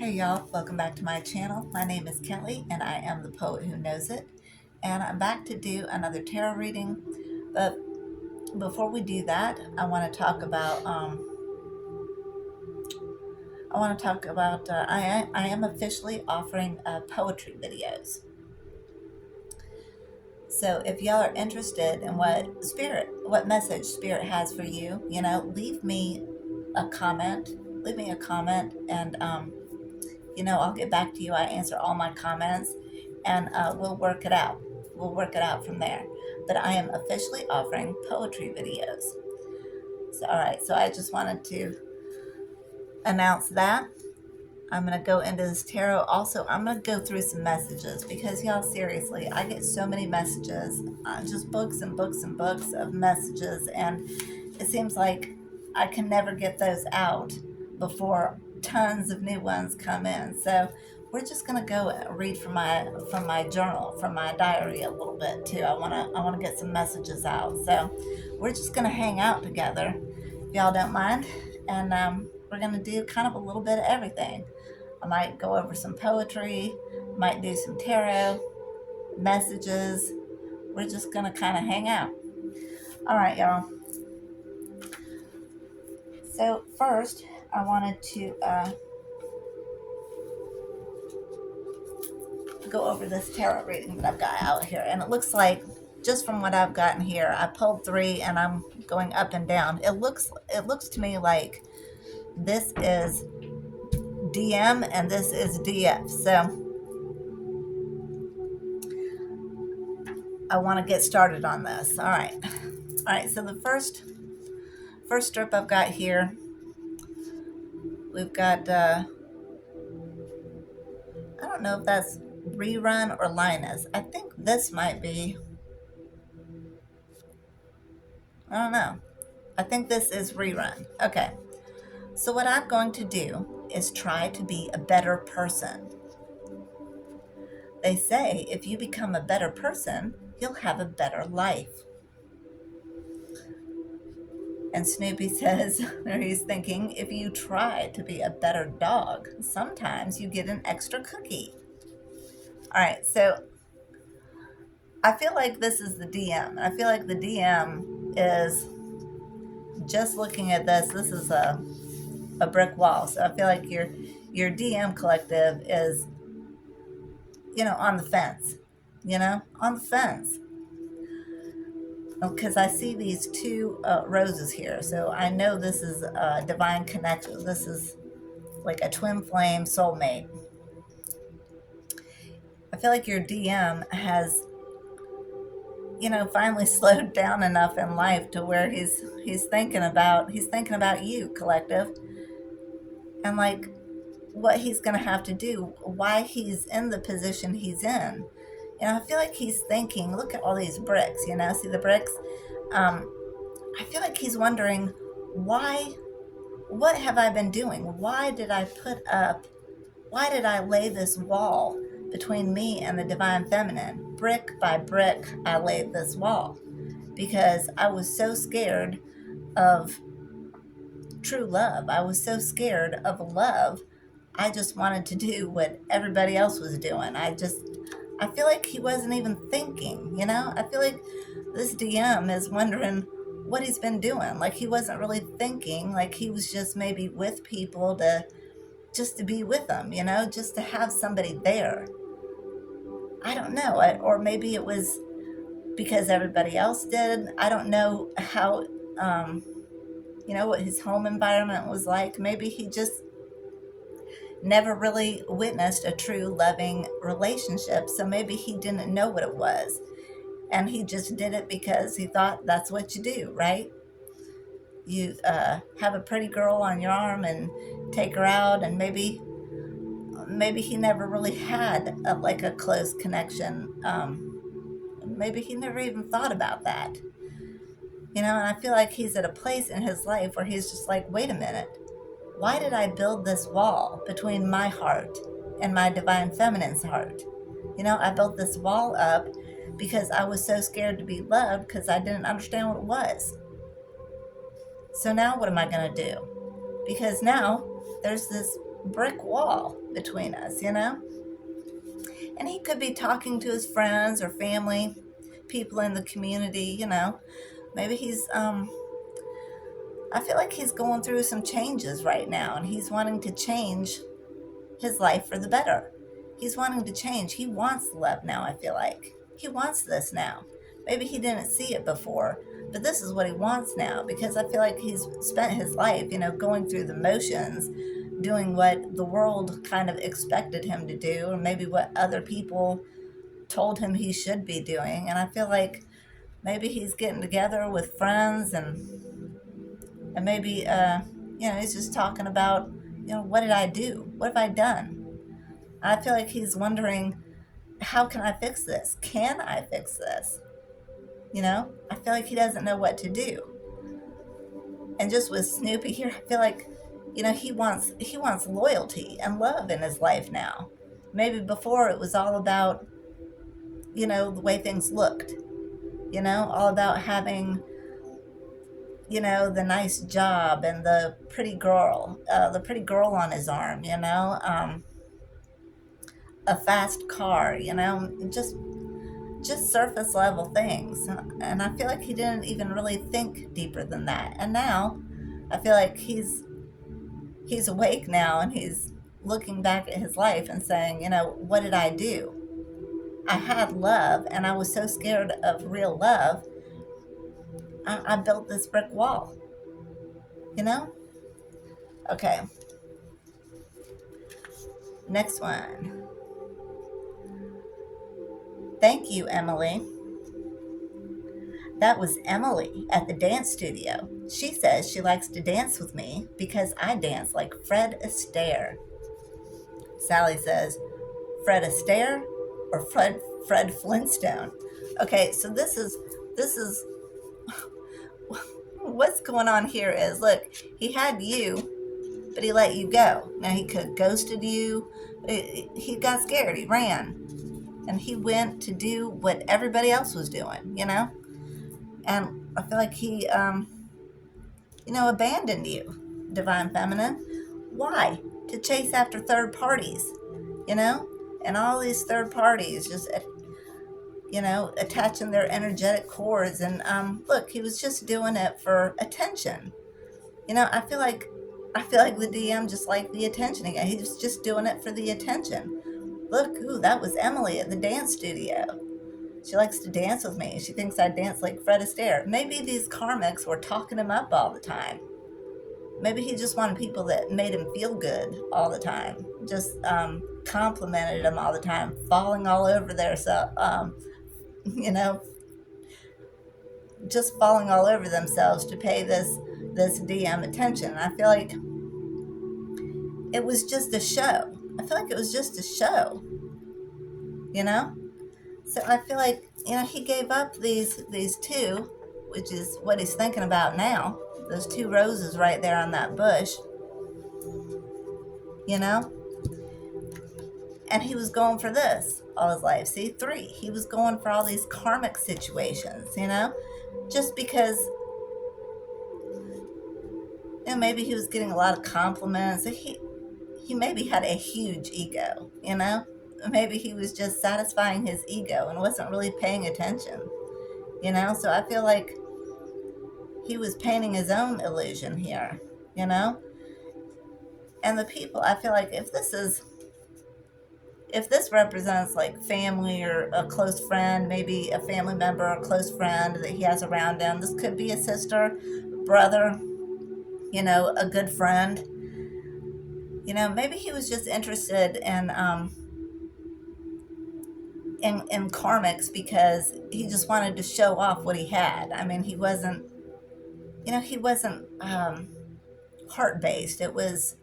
Hey y'all, welcome back to my channel. My name is Kelly and I am the poet who knows it. And I'm back to do another tarot reading. But before we do that, I want to talk about I am officially offering poetry videos. So if y'all are interested in what message spirit has for you, leave me a comment. Leave me a comment and I'll get back to you. I answer all my comments and we'll work it out. We'll work it out from there. But I am officially offering poetry videos. So, all right, so I just wanted to announce that. I'm going to go into this tarot. Also, I'm going to go through some messages because, y'all, seriously, I get so many messages, just books and books and books of messages, and it seems like I can never get those out before tons of new ones come in. So we're just going to go read from my journal, from my diary a little bit too. I want to get some messages out. So we're just going to hang out together, if y'all don't mind, and we're going to do kind of a little bit of everything. I might go over some poetry, might do some tarot, messages. We're just going to kind of hang out. All right, y'all. So first, I wanted to go over this tarot reading that I've got out here. And it looks like, just from what I've gotten here, I pulled three and I'm going up and down. It looks to me like this is DM and this is DF. So I want to get started on this. All right. So the first strip I've got here, we've got I don't know if that's Rerun or Linus. I think this might be, I don't know. I think this is Rerun. Okay. So what I'm going to do is try to be a better person. They say if you become a better person, you'll have a better life. And Snoopy says, or he's thinking, if you try to be a better dog, sometimes you get an extra cookie. All right, so I feel like this is the DM. I feel like the DM is just looking at this. This is a brick wall. So I feel like your DM collective is, on the fence, on the fence. Because I see these two roses here. So I know this is a divine connection. This is like a twin flame soulmate. I feel like your DM has, finally slowed down enough in life to where he's thinking about you, collective, and like what he's going to have to do, why he's in the position he's in. I feel like he's thinking, look at all these bricks, see the bricks? I feel like he's wondering, what have I been doing? Why did I lay this wall between me and the divine feminine? Brick by brick, I laid this wall because I was so scared of true love. I was so scared of love. I just wanted to do what everybody else was doing. I feel like he wasn't even thinking, I feel like this DM is wondering what he's been doing. Like he wasn't really thinking, like he was just maybe with people just to be with them, just to have somebody there. I don't know. Or maybe it was because everybody else did. I don't know how, what his home environment was like. Maybe he just never really witnessed a true loving relationship. So maybe he didn't know what it was. And he just did it because he thought that's what you do, right? You have a pretty girl on your arm and take her out, and maybe he never really had a close connection. Maybe he never even thought about that. And I feel like he's at a place in his life where he's just like, wait a minute. Why did I build this wall between my heart and my divine feminine's heart? I built this wall up because I was so scared to be loved because I didn't understand what it was. So now what am I going to do? Because now there's this brick wall between us, you know? And he could be talking to his friends or family, people in the community, you know. Maybe I feel like he's going through some changes right now and he's wanting to change his life for the better. He's wanting to change. He wants love now, I feel like. He wants this now. Maybe he didn't see it before, but this is what he wants now because I feel like he's spent his life, you know, going through the motions, doing what the world kind of expected him to do, or maybe what other people told him he should be doing. And I feel like maybe he's getting together with friends and maybe, you know, he's just talking about, you know, what did I do? What have I done? I feel like he's wondering, how can I fix this? Can I fix this? You know, I feel like he doesn't know what to do. And just with Snoopy here, I feel like, you know, he wants loyalty and love in his life now. Maybe before it was all about, you know, the way things looked, you know, all about having, you know, the nice job and the pretty girl on his arm, you know, a fast car, you know, just surface level things. And I feel like he didn't even really think deeper than that. And now I feel like he's awake now and he's looking back at his life and saying, you know, what did I do? I had love and I was so scared of real love. I built this brick wall, you know? Okay, next one. Thank you, Emily. That was Emily at the dance studio. She says she likes to dance with me because I dance like Fred Astaire. Sally says, Fred Astaire or Fred Flintstone? Okay, so this is what's going on here is, look, he had you, but he let you go. Now he could have ghosted you. He got scared. He ran. And he went to do what everybody else was doing, you know? And I feel like he, you know, abandoned you, Divine Feminine. Why? To chase after third parties, you know? And all these third parties just, you know, attaching their energetic cords. And look, he was just doing it for attention. You know, I feel like the DM just liked the attention again. He was just doing it for the attention. Look, ooh, that was Emily at the dance studio. She likes to dance with me. She thinks I dance like Fred Astaire. Maybe these karmics were talking him up all the time. Maybe he just wanted people that made him feel good all the time. Just complimented him all the time, falling all over their so you know, just falling all over themselves to pay this DM attention. I feel like it was just a show. I feel like it was just a show, you know? So I feel like, you know, he gave up these two, which is what he's thinking about now. Those two roses right there on that bush, you know? And he was going for this all his life. See, three. He was going for all these karmic situations, you know? Just because, you know, maybe he was getting a lot of compliments. He maybe had a huge ego, you know? Maybe he was just satisfying his ego and wasn't really paying attention, you know? So I feel like he was painting his own illusion here, you know? And the people, I feel like if this represents like family or a close friend, maybe a family member or a close friend that he has around him, this could be a sister, brother, you know, a good friend. You know, maybe he was just interested in karmics because he just wanted to show off what he had. I mean, he wasn't, you know, he wasn't heart based. It was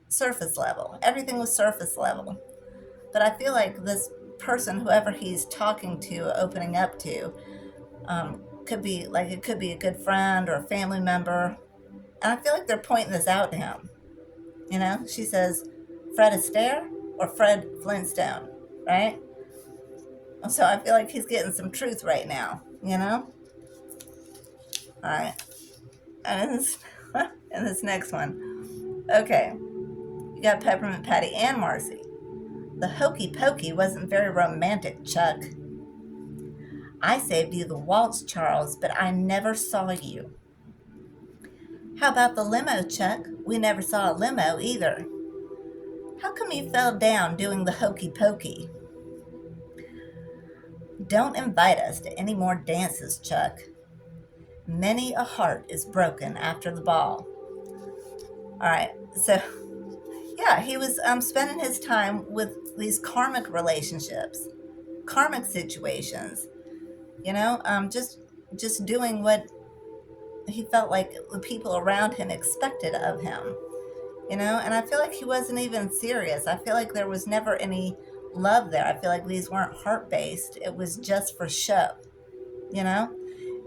surface level. Everything was surface level. But I feel like this person, whoever he's talking to, opening up to, could be like, it could be a good friend or a family member. And I feel like they're pointing this out to him. You know, she says, Fred Astaire or Fred Flintstone, right? So I feel like he's getting some truth right now, you know? All right. And this, and this next one. Okay. You got Peppermint Patty and Marcy. The hokey pokey wasn't very romantic, Chuck. I saved you the waltz, Charles, but I never saw you. How about the limo, Chuck? We never saw a limo either. How come you fell down doing the hokey pokey? Don't invite us to any more dances, Chuck. Many a heart is broken after the ball. All right, so yeah, he was spending his time with these karmic relationships, karmic situations. Just doing what he felt like the people around him expected of him. And I feel like he wasn't even serious. I feel like there was never any love there. I feel like these weren't heart based. It was just for show. And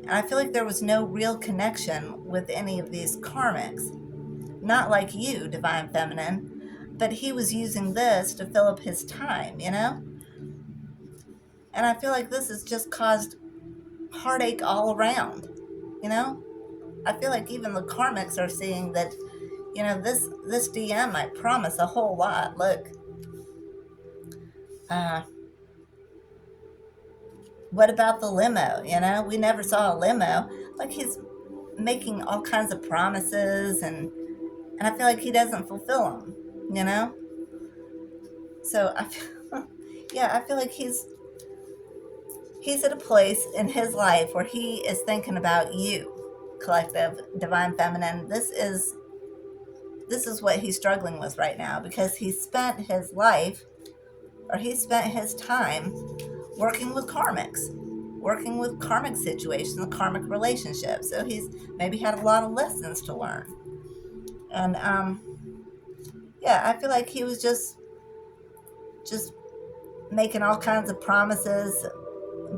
I feel like there was no real connection with any of these karmics. Not like you, Divine Feminine, but he was using this to fill up his time. And I feel like this has just caused heartache all around. I feel like even the karmics are seeing that, this DM might promise a whole lot. Look, what about the limo? We never saw a limo. Like, he's making all kinds of promises, and I feel like he doesn't fulfill them. So I feel like he's at a place in his life where he is thinking about you, collective Divine Feminine. This is what he's struggling with right now, because he spent his life, or he spent his time working with karmics, working with karmic situations, karmic relationships. So he's maybe had a lot of lessons to learn. And I feel like he was just making all kinds of promises,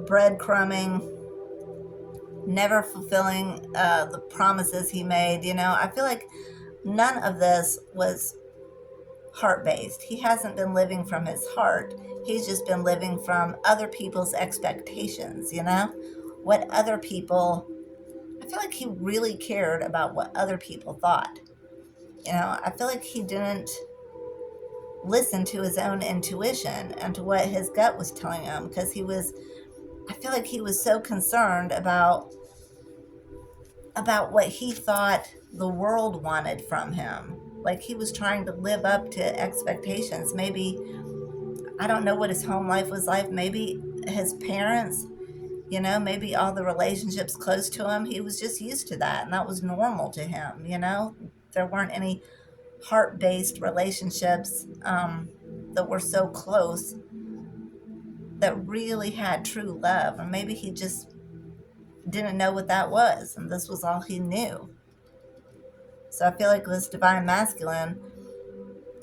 breadcrumbing, never fulfilling the promises he made. I feel like none of this was heart-based. He hasn't been living from his heart. He's just been living from other people's expectations, what other people, I feel like he really cared about what other people thought. I feel like he didn't listen to his own intuition and to what his gut was telling him, because I feel like he was so concerned about what he thought the world wanted from him. Like, he was trying to live up to expectations. Maybe, I don't know what his home life was like. Maybe his parents, maybe all the relationships close to him, he was just used to that, and that was normal to him. There weren't any heart-based relationships that were so close, that really had true love. And maybe he just didn't know what that was, and this was all he knew. So I feel like this Divine Masculine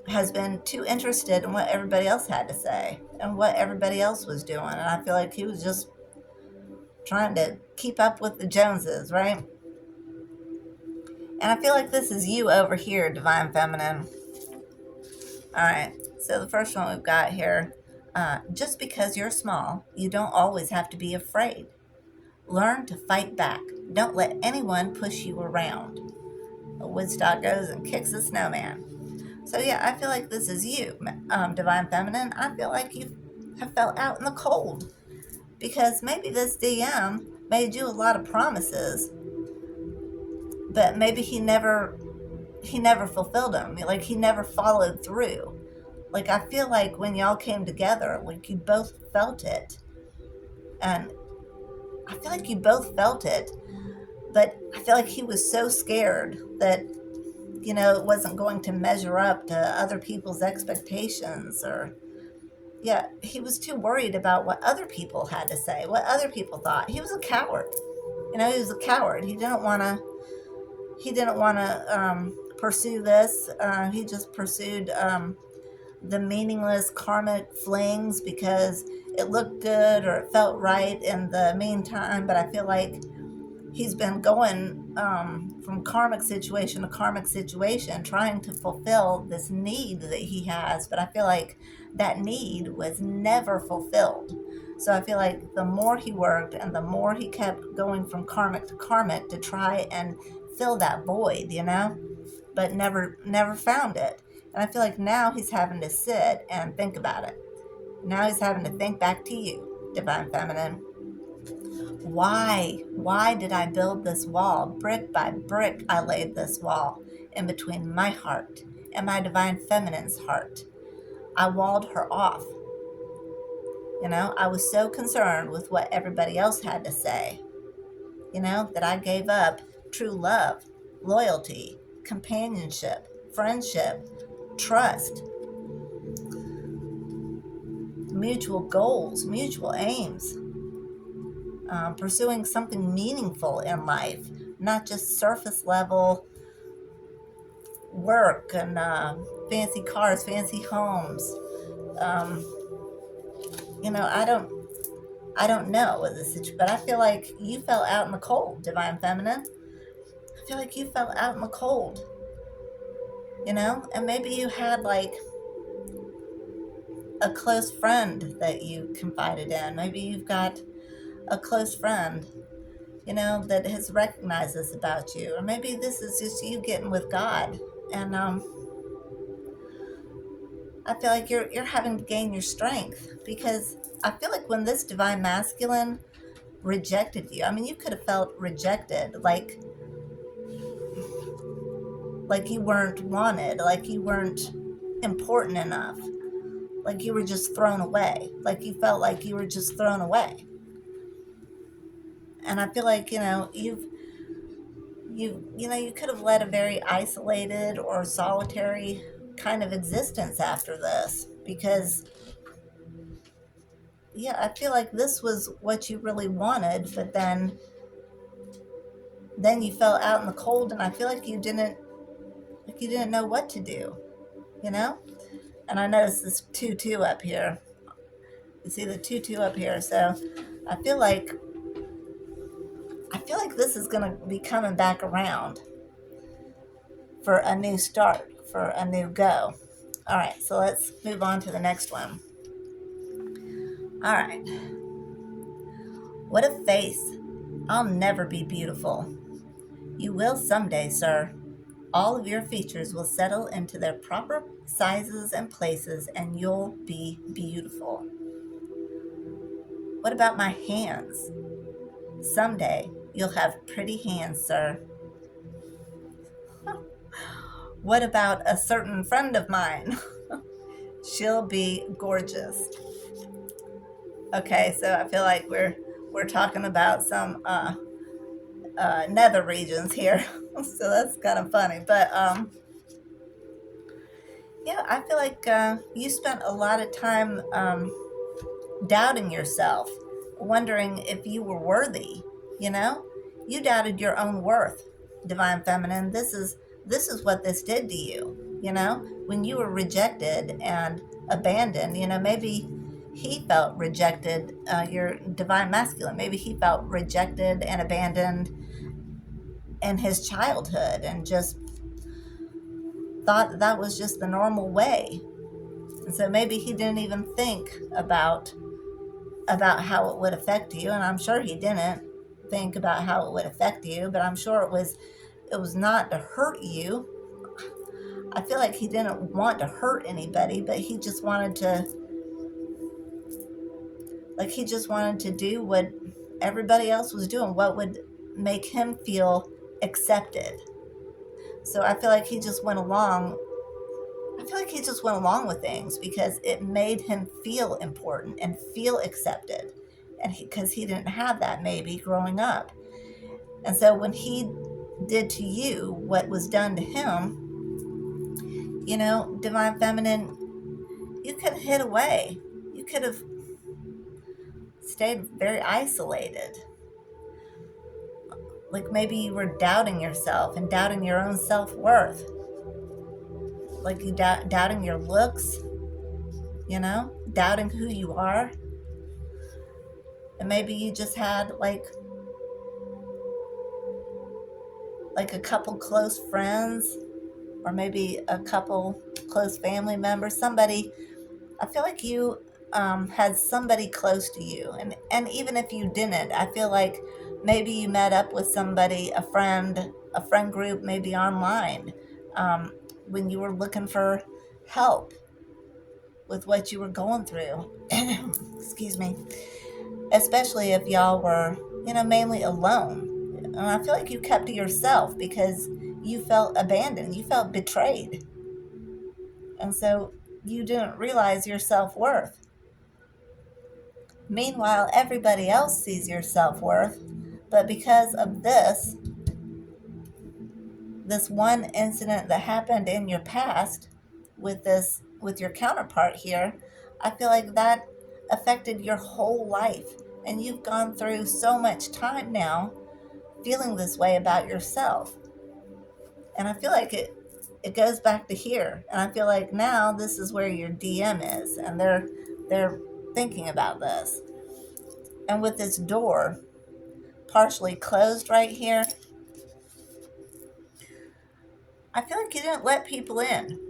has been too interested in what everybody else had to say and what everybody else was doing. And I feel like he was just trying to keep up with the Joneses, right? And I feel like this is you over here, Divine Feminine. All right, so the first one we've got here, just because you're small, you don't always have to be afraid. Learn to fight back. Don't let anyone push you around. Woodstock goes and kicks a snowman. So yeah, I feel like this is you, Divine Feminine. I feel like you have felt out in the cold, because maybe this DM made you a lot of promises, but maybe he never fulfilled them. Like, he never followed through. Like, I feel like when y'all came together, like, you both felt it. And I feel like you both felt it, but I feel like he was so scared that, it wasn't going to measure up to other people's expectations, or, he was too worried about what other people had to say, what other people thought. He was a coward. He was a coward. He didn't want to pursue this. He just pursued the meaningless karmic flings because it looked good or it felt right in the meantime. But I feel like he's been going from karmic situation to karmic situation, trying to fulfill this need that he has. But I feel like that need was never fulfilled. So I feel like the more he worked and the more he kept going from karmic to try and fill that void, but never found it. And I feel like now he's having to sit and think about it. Now he's having to think back to you, Divine Feminine. Why? Why did I build this wall? Brick by brick, I laid this wall in between my heart and my Divine Feminine's heart. I walled her off. I was so concerned with what everybody else had to say, that I gave up true love, loyalty, companionship, friendship, trust, mutual goals, mutual aims, pursuing something meaningful in life, not just surface level work and fancy cars, fancy homes. Um, I don't know what the situation, but I feel like you fell out in the cold, Divine Feminine. I feel like you fell out in the cold, and maybe you had like a close friend that you confided in. Maybe you've got a close friend, that has recognized this about you, or maybe this is just you getting with God, and I feel like you're having to gain your strength because I feel like when this divine masculine rejected you, I mean, you could have felt rejected, like you weren't wanted, like you weren't important enough, like you were just thrown away, like you felt like you were just thrown away. And I feel like you could have led a very isolated or solitary kind of existence after this because yeah, I feel like this was what you really wanted, but then you fell out in the cold, and I feel like you didn't know what to do, you know. And I noticed this two up here. You see the two up here, so I feel like this is gonna be coming back around for a new start, for a new go. All right, so let's move on to the next one. All right. What a face. I'll never be beautiful. You will someday, sir. All of your features will settle into their proper sizes and places, and you'll be beautiful. What about my hands? Someday you'll have pretty hands, sir. What about a certain friend of mine? She'll be gorgeous. Okay, so I feel like we're talking about some nether regions here, so that's kind of funny. But yeah, I feel like you spent a lot of time doubting yourself, wondering if you were worthy. You know, you doubted your own worth, Divine Feminine. This is what this did to you. When you were rejected and abandoned. Maybe he felt rejected. Your Divine Masculine. Maybe he felt rejected and abandoned in his childhood, and just thought that was just the normal way. And so maybe he didn't even think about how it would affect you, and I'm sure he didn't think about how it would affect you, but I'm sure it was not to hurt you. I feel like he didn't want to hurt anybody, but he just wanted to do what everybody else was doing, what would make him feel accepted. So I feel like he just went along with things because it made him feel important and feel accepted, and because he didn't have that maybe growing up. And so when he did to you what was done to him, Divine Feminine, you could have hid away. You could have stayed very isolated. Like maybe you were doubting yourself and doubting your own self-worth. Like you doubting your looks, doubting who you are. And maybe you just had like a couple close friends, or maybe a couple close family members, somebody. I feel like you had somebody close to you, and even if you didn't, I feel like maybe you met up with somebody, a friend group, maybe online, when you were looking for help with what you were going through. Excuse me. Especially if y'all were, mainly alone. And I feel like you kept to yourself because you felt abandoned, you felt betrayed. And so you didn't realize your self worth. Meanwhile, everybody else sees your self worth, but because of this one incident that happened in your past with your counterpart here, I feel like that affected your whole life. And you've gone through so much time now feeling this way about yourself. And I feel like it goes back to here. And I feel like now this is where your DM is, and they're thinking about this. And with this door partially closed right here, I feel like you didn't let people in.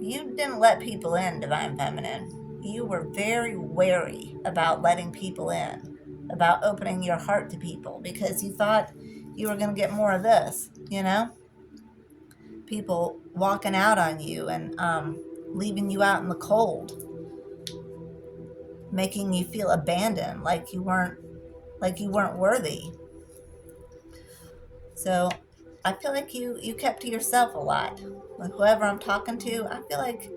You didn't let people in, Divine Feminine. You were very wary about letting people in, about opening your heart to people, because you thought you were going to get more of this, people walking out on you and leaving you out in the cold, making you feel abandoned, like you weren't worthy. So I feel like you kept to yourself a lot. Like whoever I'm talking to, I feel like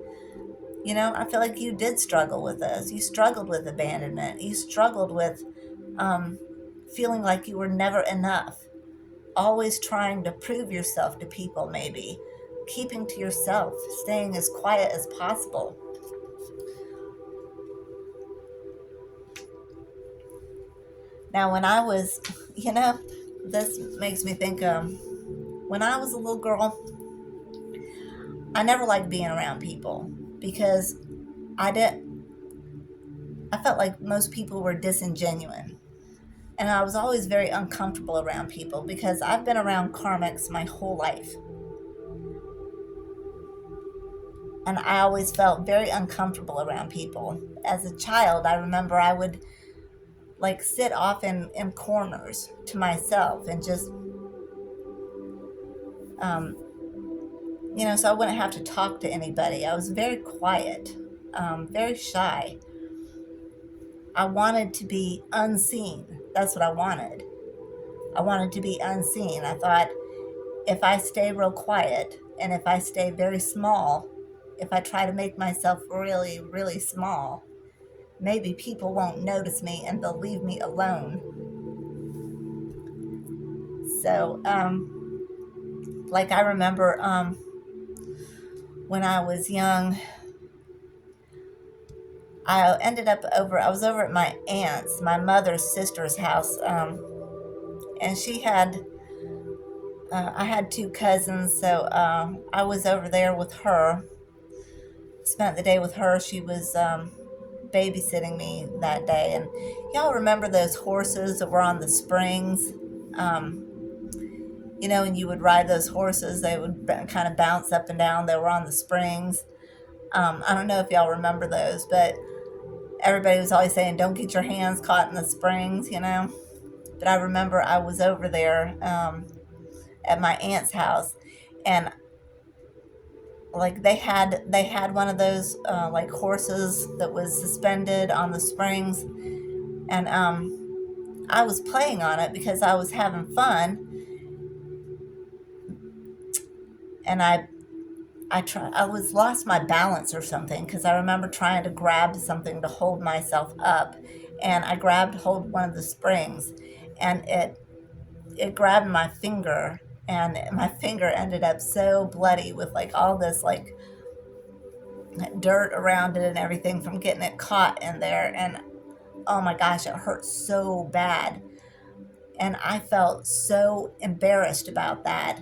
you did struggle with this. You struggled with abandonment. You struggled with um, feeling like you were never enough. Always trying to prove yourself to people, maybe. Keeping to yourself, staying as quiet as possible. Now, when I was, this makes me think, when I was a little girl, I never liked being around people because I did I felt like most people were disingenuous. And I was always very uncomfortable around people because I've been around karmics my whole life. And I always felt very uncomfortable around people. As a child, I remember I would like sit off in corners to myself and just, um, so I wouldn't have to talk to anybody. I was very quiet, very shy. I wanted to be unseen. That's what I wanted. I wanted to be unseen. I thought if I stay real quiet and if I stay very small, if I try to make myself really, really small, maybe people won't notice me and they'll leave me alone. So, like I remember when I was young, I was over at my aunt's, my mother's sister's house, and I had two cousins, so I was over there with her, spent the day with her. She was babysitting me that day. And y'all remember those horses that were on the springs? Um, and you would ride those horses, they would kind of bounce up and down. They were on the springs. I don't know if y'all remember those, but everybody was always saying, don't get your hands caught in the springs. But I remember I was over there at my aunt's house, and like they had one of those like horses that was suspended on the springs, and I was playing on it because I was having fun, and I was lost my balance or something because I remember trying to grab something to hold myself up, and I grabbed hold one of the springs, and it grabbed my finger, and my finger ended up so bloody with like all this like dirt around it and everything from getting it caught in there. And oh my gosh, it hurt so bad. And I felt so embarrassed about that.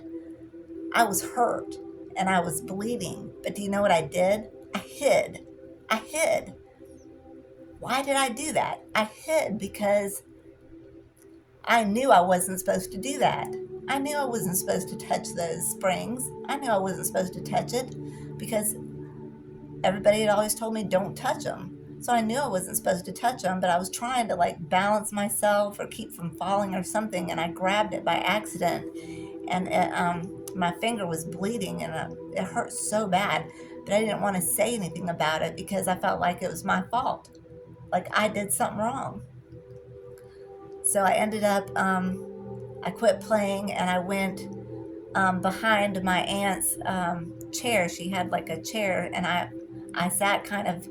I was hurt and I was bleeding. But do you know what I did? I hid. I hid. Why did I do that? I hid because I knew I wasn't supposed to do that. I knew I wasn't supposed to touch those springs. I knew I wasn't supposed to touch it because everybody had always told me don't touch them. So I knew I wasn't supposed to touch them, but I was trying to like balance myself or keep from falling or something, and I grabbed it by accident, and my finger was bleeding, and it hurt so bad. but I didn't want to say anything about it because I felt like it was my fault, like I did something wrong. So I ended up, I quit playing and I went behind my aunt's chair. She had like a chair, and I sat kind of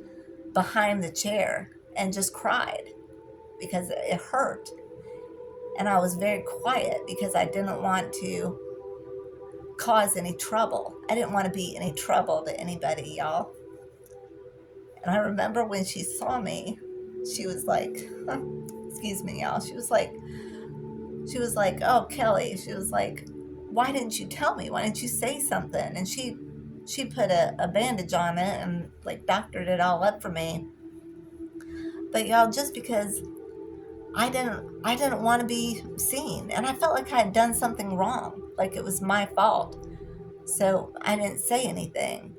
behind the chair and just cried because it hurt. And I was very quiet because I didn't want to cause any trouble. I didn't want to be any trouble to anybody, y'all. And I remember when she saw me, she was like, excuse me, y'all. She was like, "Oh, Kelly," she was like, "why didn't you tell me? Why didn't you say something?" And she put a bandage on it and like doctored it all up for me. But y'all, just because I didn't want to be seen, and I felt like I had done something wrong, like it was my fault. So I didn't say anything.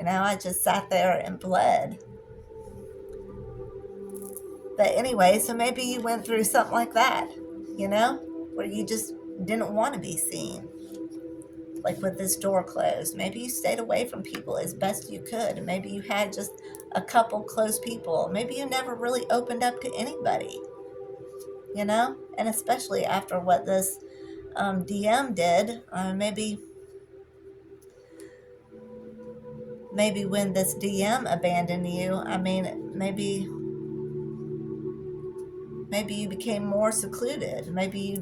I just sat there and bled. But anyway, so maybe you went through something like that, where you just didn't want to be seen. Like with this door closed, maybe you stayed away from people as best you could. Maybe you had just a couple close people. Maybe you never really opened up to anybody, and especially after what this DM did, maybe when this DM abandoned you, maybe you became more secluded. Maybe you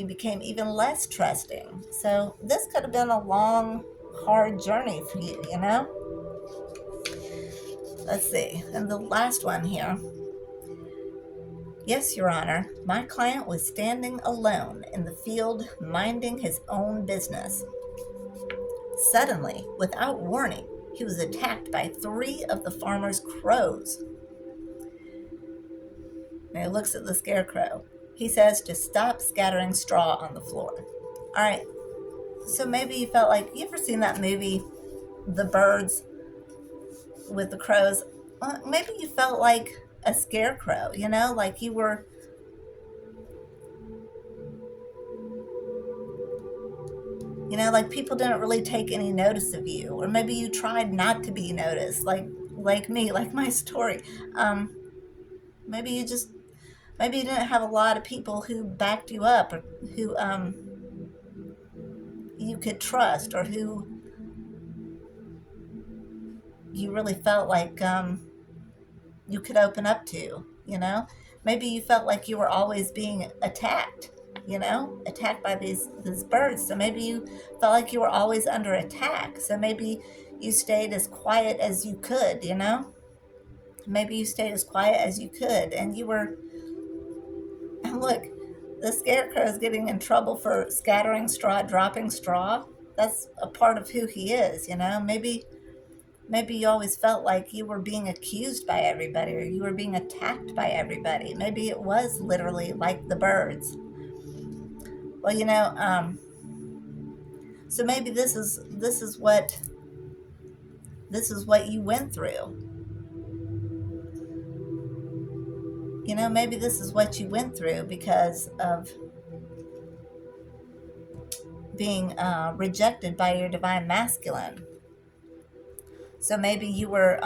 became even less trusting. So this could have been a long, hard journey for you. Let's see. And the last one here. Yes, Your Honor, my client was standing alone in the field minding his own business. Suddenly, without warning, he was attacked by 3 of the farmer's crows. And he looks at the scarecrow. He says to stop scattering straw on the floor. All right, so maybe you felt like, you ever seen that movie, The Birds with the crows? Maybe you felt like a scarecrow, like you were, like people didn't really take any notice of you, or maybe you tried not to be noticed, like me, like my story. Um, maybe you didn't have a lot of people who backed you up, or who you could trust, or who you really felt like you could open up to. Maybe you felt like you were always being attacked by these birds. So maybe you felt like you were always under attack. So maybe you stayed as quiet as you could. Maybe you stayed as quiet as you could, and you were. And look, the scarecrow is getting in trouble for scattering straw, dropping straw. That's a part of who he is. Maybe you always felt like you were being accused by everybody, or you were being attacked by everybody. Maybe it was literally like the birds. Well, so maybe this is what you went through. Maybe this is what you went through because of being rejected by your divine masculine. So maybe you were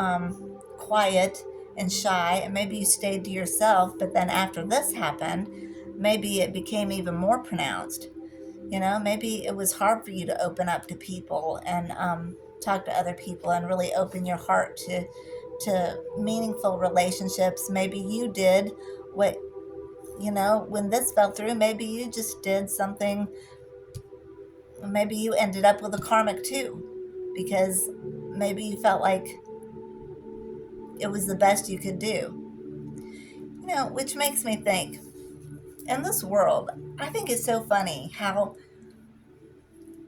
quiet and shy, and maybe you stayed to yourself, but then after this happened, maybe it became even more pronounced. Maybe it was hard for you to open up to people and talk to other people and really open your heart to meaningful relationships. Maybe you did what, when this fell through, maybe you just did something. Maybe you ended up with a karmic too, because maybe you felt like it was the best you could do. Which makes me think, in this world, I think it's so funny how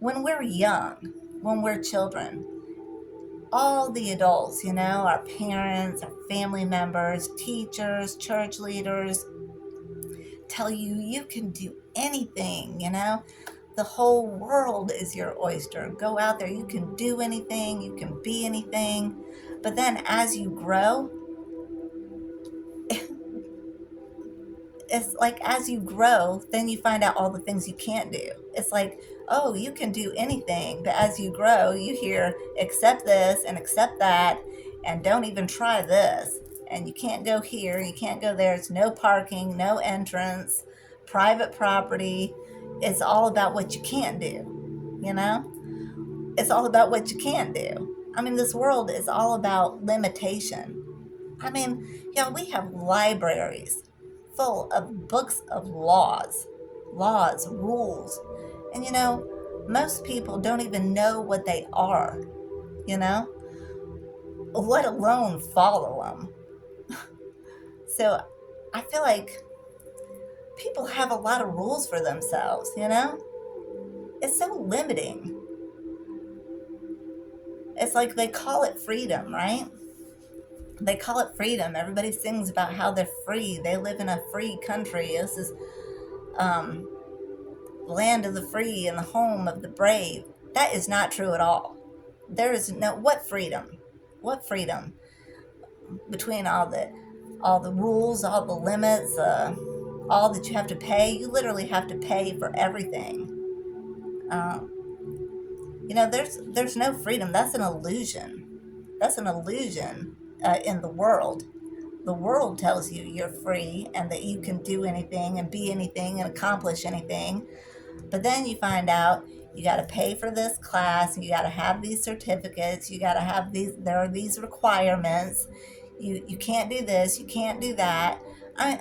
when we're young, when we're children, all the adults, our parents, our family members, teachers, church leaders, tell you you can do anything. The whole world is your oyster. Go out there, you can do anything, you can be anything. But then as you grow, it's like as you grow, then you find out all the things you can't do. It's like oh, you can do anything. But as you grow, you hear, accept this and accept that, and don't even try this. And you can't go here, you can't go there. It's no parking, no entrance, private property. It's all about what you can't do, you know? It's all about what you can't do. I mean, this world is all about limitation. I mean, we have libraries full of books of laws, rules. And most people don't even know what they are, you know, let alone follow them. So I feel like people have a lot of rules for themselves, you know? It's so limiting. It's like they call it freedom, right? They call it freedom. Everybody sings about how they're free. They live in a free country. This is um, land of the free and the home of the brave. That is not true at all. There is no what freedom? What freedom between all the rules, all the limits, all that you have to pay? You literally have to pay for everything. Um, there's no freedom. That's an illusion. That's an illusion in the world. The world tells you you're free and that you can do anything and be anything and accomplish anything. But then you find out you got to pay for this class, you got to have these certificates, you got to have there are these requirements. You can't do this, you can't do that.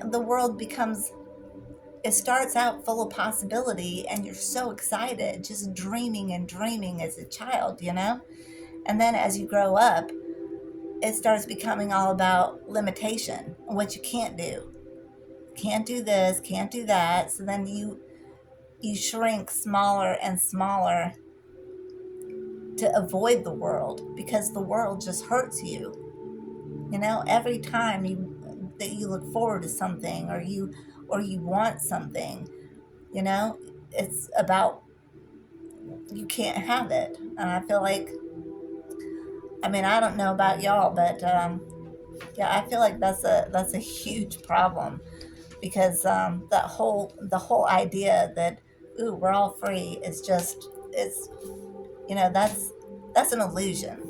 The world it starts out full of possibility and you're so excited, just dreaming and dreaming as a child, And then as you grow up, it starts becoming all about limitation, what you can't do. Can't do this, can't do that. So then you shrink smaller and smaller to avoid the world because the world just hurts you. Every time that you look forward to something or you want something, it's about you can't have it. And I feel like, I mean, I don't know about y'all, but yeah, I feel like that's a huge problem because the whole idea that ooh, we're all free is just it's that's an illusion.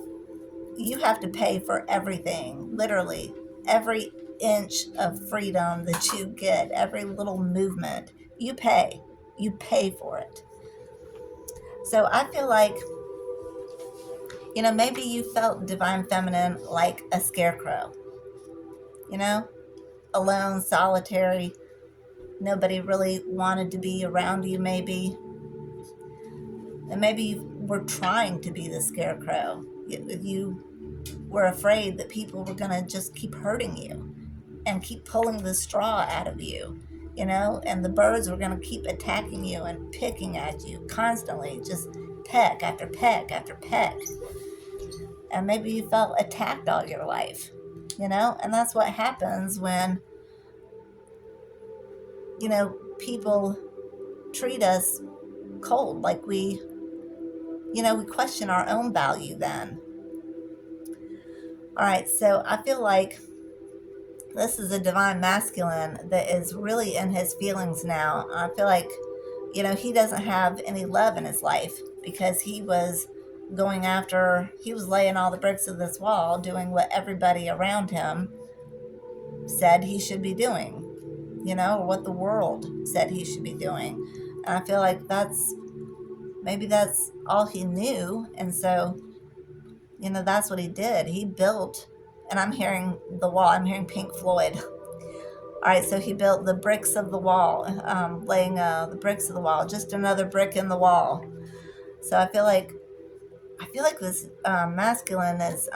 You have to pay for everything, literally every inch of freedom that you get, every little movement you pay for it. So I feel like maybe you felt divine feminine like a scarecrow, you know alone, solitary. Nobody really wanted to be around you, maybe. And maybe you were trying to be the scarecrow. You were afraid that people were going to just keep hurting you and keep pulling the straw out of you, and the birds were going to keep attacking you and picking at you constantly, just peck after peck after peck. And maybe you felt attacked all your life, and that's what happens when, people treat us cold, like we question our own value then. All right, so I feel like this is a divine masculine that is really in his feelings now. I feel like, he doesn't have any love in his life because he was he was laying all the bricks of this wall, doing what everybody around him said he should be doing, or what the world said he should be doing. And I feel like maybe that's all he knew. And so, that's what he did. He built, and I'm hearing the wall, I'm hearing Pink Floyd. All right, so he built the bricks of the wall, laying the bricks of the wall, just another brick in the wall. So I feel like this masculine is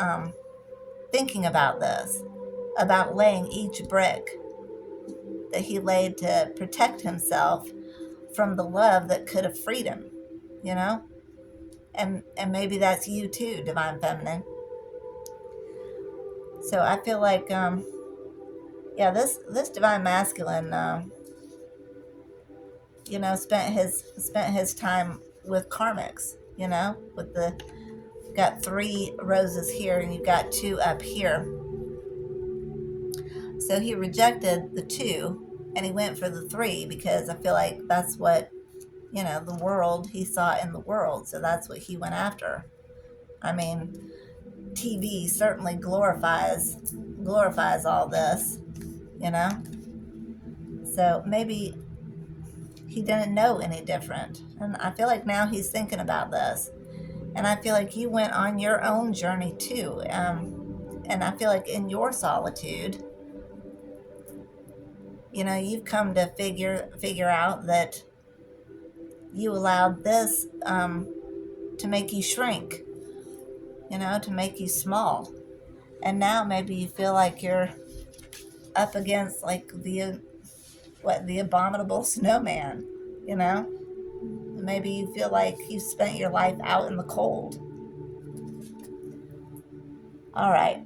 thinking about this, about laying each brick that he laid to protect himself from the love that could have freed him, you know? And maybe that's you too, divine feminine. So I feel like, this divine masculine, spent his time with karmics, with got 3 roses here and you got 2 up here. So he rejected the 2 and he went for the 3 because I feel like that's what the world. He saw it in the world, so that's what he went after. I mean, TV certainly glorifies all this, you know? So maybe he didn't know any different. And I feel like now he's thinking about this. And I feel like you went on your own journey too. And I feel like in your solitude, you've come to figure out that you allowed this to make you shrink, to make you small. And now maybe you feel like you're up against like the abominable snowman, you know? Maybe you feel like you spent your life out in the cold. All right.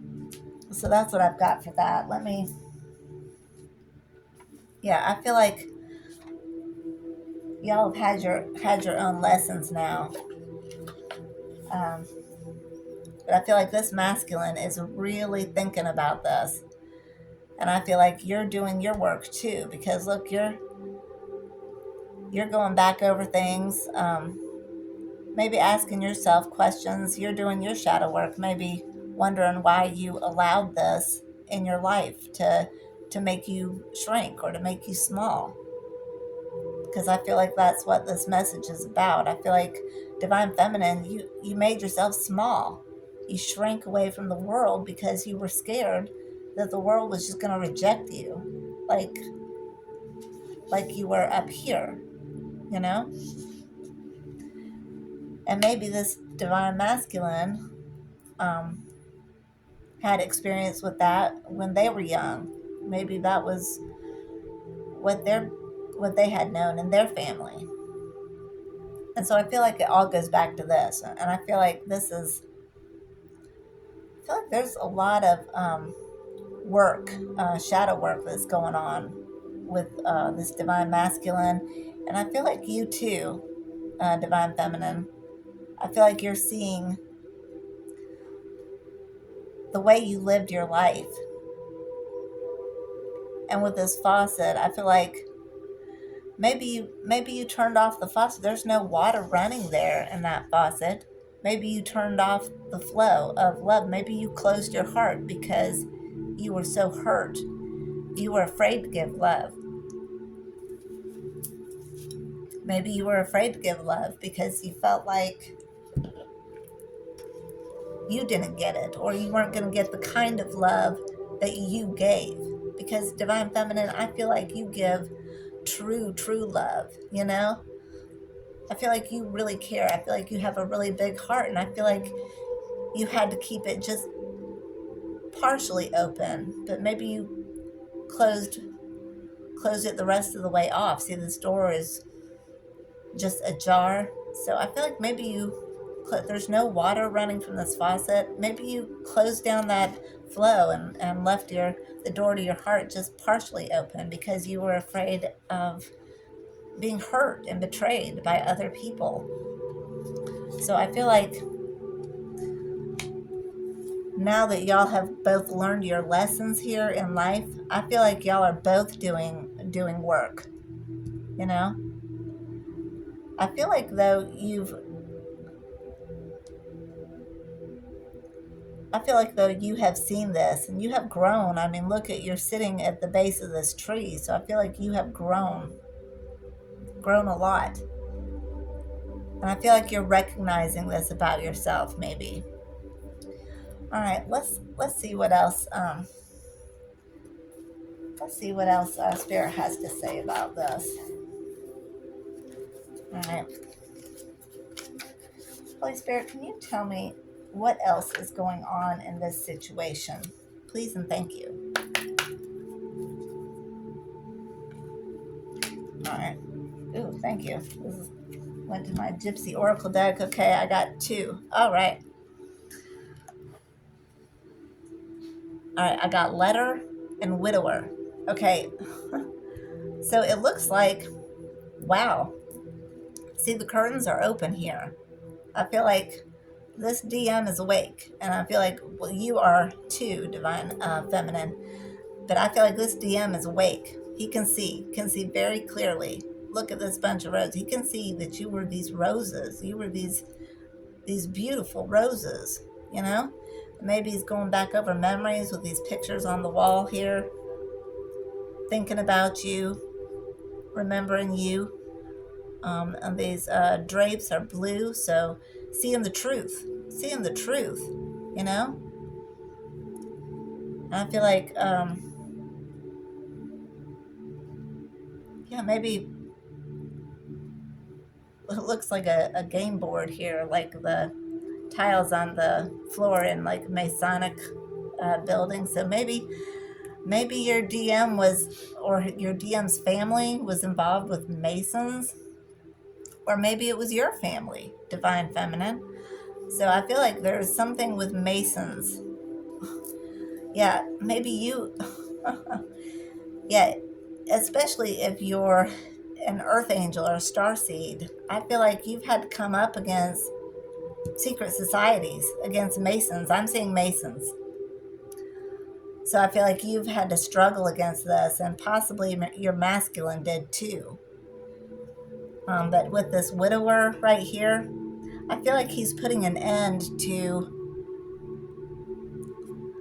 So that's what I've got for that. Yeah, I feel like y'all have had your own lessons now. Um, but I feel like this masculine is really thinking about this. And I feel like you're doing your work too, because look, you're going back over things, maybe asking yourself questions. You're doing your shadow work, maybe wondering why you allowed this in your life to make you shrink or to make you small. Because I feel like that's what this message is about. I feel like Divine Feminine, you made yourself small. You shrank away from the world because you were scared that the world was just going to reject you, like you were up here, you know. And maybe this Divine Masculine had experience with that when they were young. Maybe that was what they had known in their family. And so I feel like it all goes back to this. And I feel like I feel like there's a lot of work, shadow work that's going on with this Divine Masculine. And I feel like you too, Divine Feminine, I feel like you're seeing the way you lived your life. And with this faucet, I feel like maybe you turned off the faucet. There's no water running there in that faucet. Maybe you turned off the flow of love. Maybe you closed your heart because you were so hurt. You were afraid to give love. Maybe you were afraid to give love because you felt like you didn't get it, or you weren't going to get the kind of love that you gave. Because Divine Feminine, I feel like you give true love, I feel like you really care. I feel like you have a really big heart, and I feel like you had to keep it just partially open, but maybe you closed it the rest of the way off. See, this door is just ajar. So I feel like maybe there's no water running from this faucet. Maybe you closed down that flow and left the door to your heart just partially open because you were afraid of being hurt and betrayed by other people. So I feel like now that y'all have both learned your lessons here in life, I feel like y'all are both doing work. I feel like though you have seen this and you have grown. I mean, look at, you're sitting at the base of this tree, so I feel like you have grown a lot. And I feel like you're recognizing this about yourself, maybe. All right, let's see what else. Let's see what else Spirit has to say about this. All right, Holy Spirit, can you tell me what else is going on in this situation? Please and thank you. All right. Ooh, thank you. Went to my Gypsy Oracle deck. Okay, I got 2. All right. All right, I got Letter and Widower. Okay. So it looks like, wow. See, the curtains are open here. I feel like this DM is awake, and I feel like, well, you are too, Divine Feminine, but I feel like this DM is awake. He can see very clearly. look at this bunch of roses. He can see that you were these roses. You were these beautiful roses, you know? Maybe he's going back over memories with these pictures on the wall here, thinking about you, remembering you. And these drapes are blue, so seeing the truth, you know? And I feel like, yeah, maybe it looks like a game board here, like the tiles on the floor in like Masonic buildings. So maybe your DM was, or your DM's family was involved with Masons, or maybe it was your family, Divine Feminine. So I feel like there's something with Masons. Yeah, maybe you, yeah, especially if you're an earth angel or a star seed. I feel like you've had to come up against secret societies, against Masons. I'm seeing Masons. So I feel like you've had to struggle against this, and possibly your masculine did too. But with this widower right here, I feel like he's putting an end to.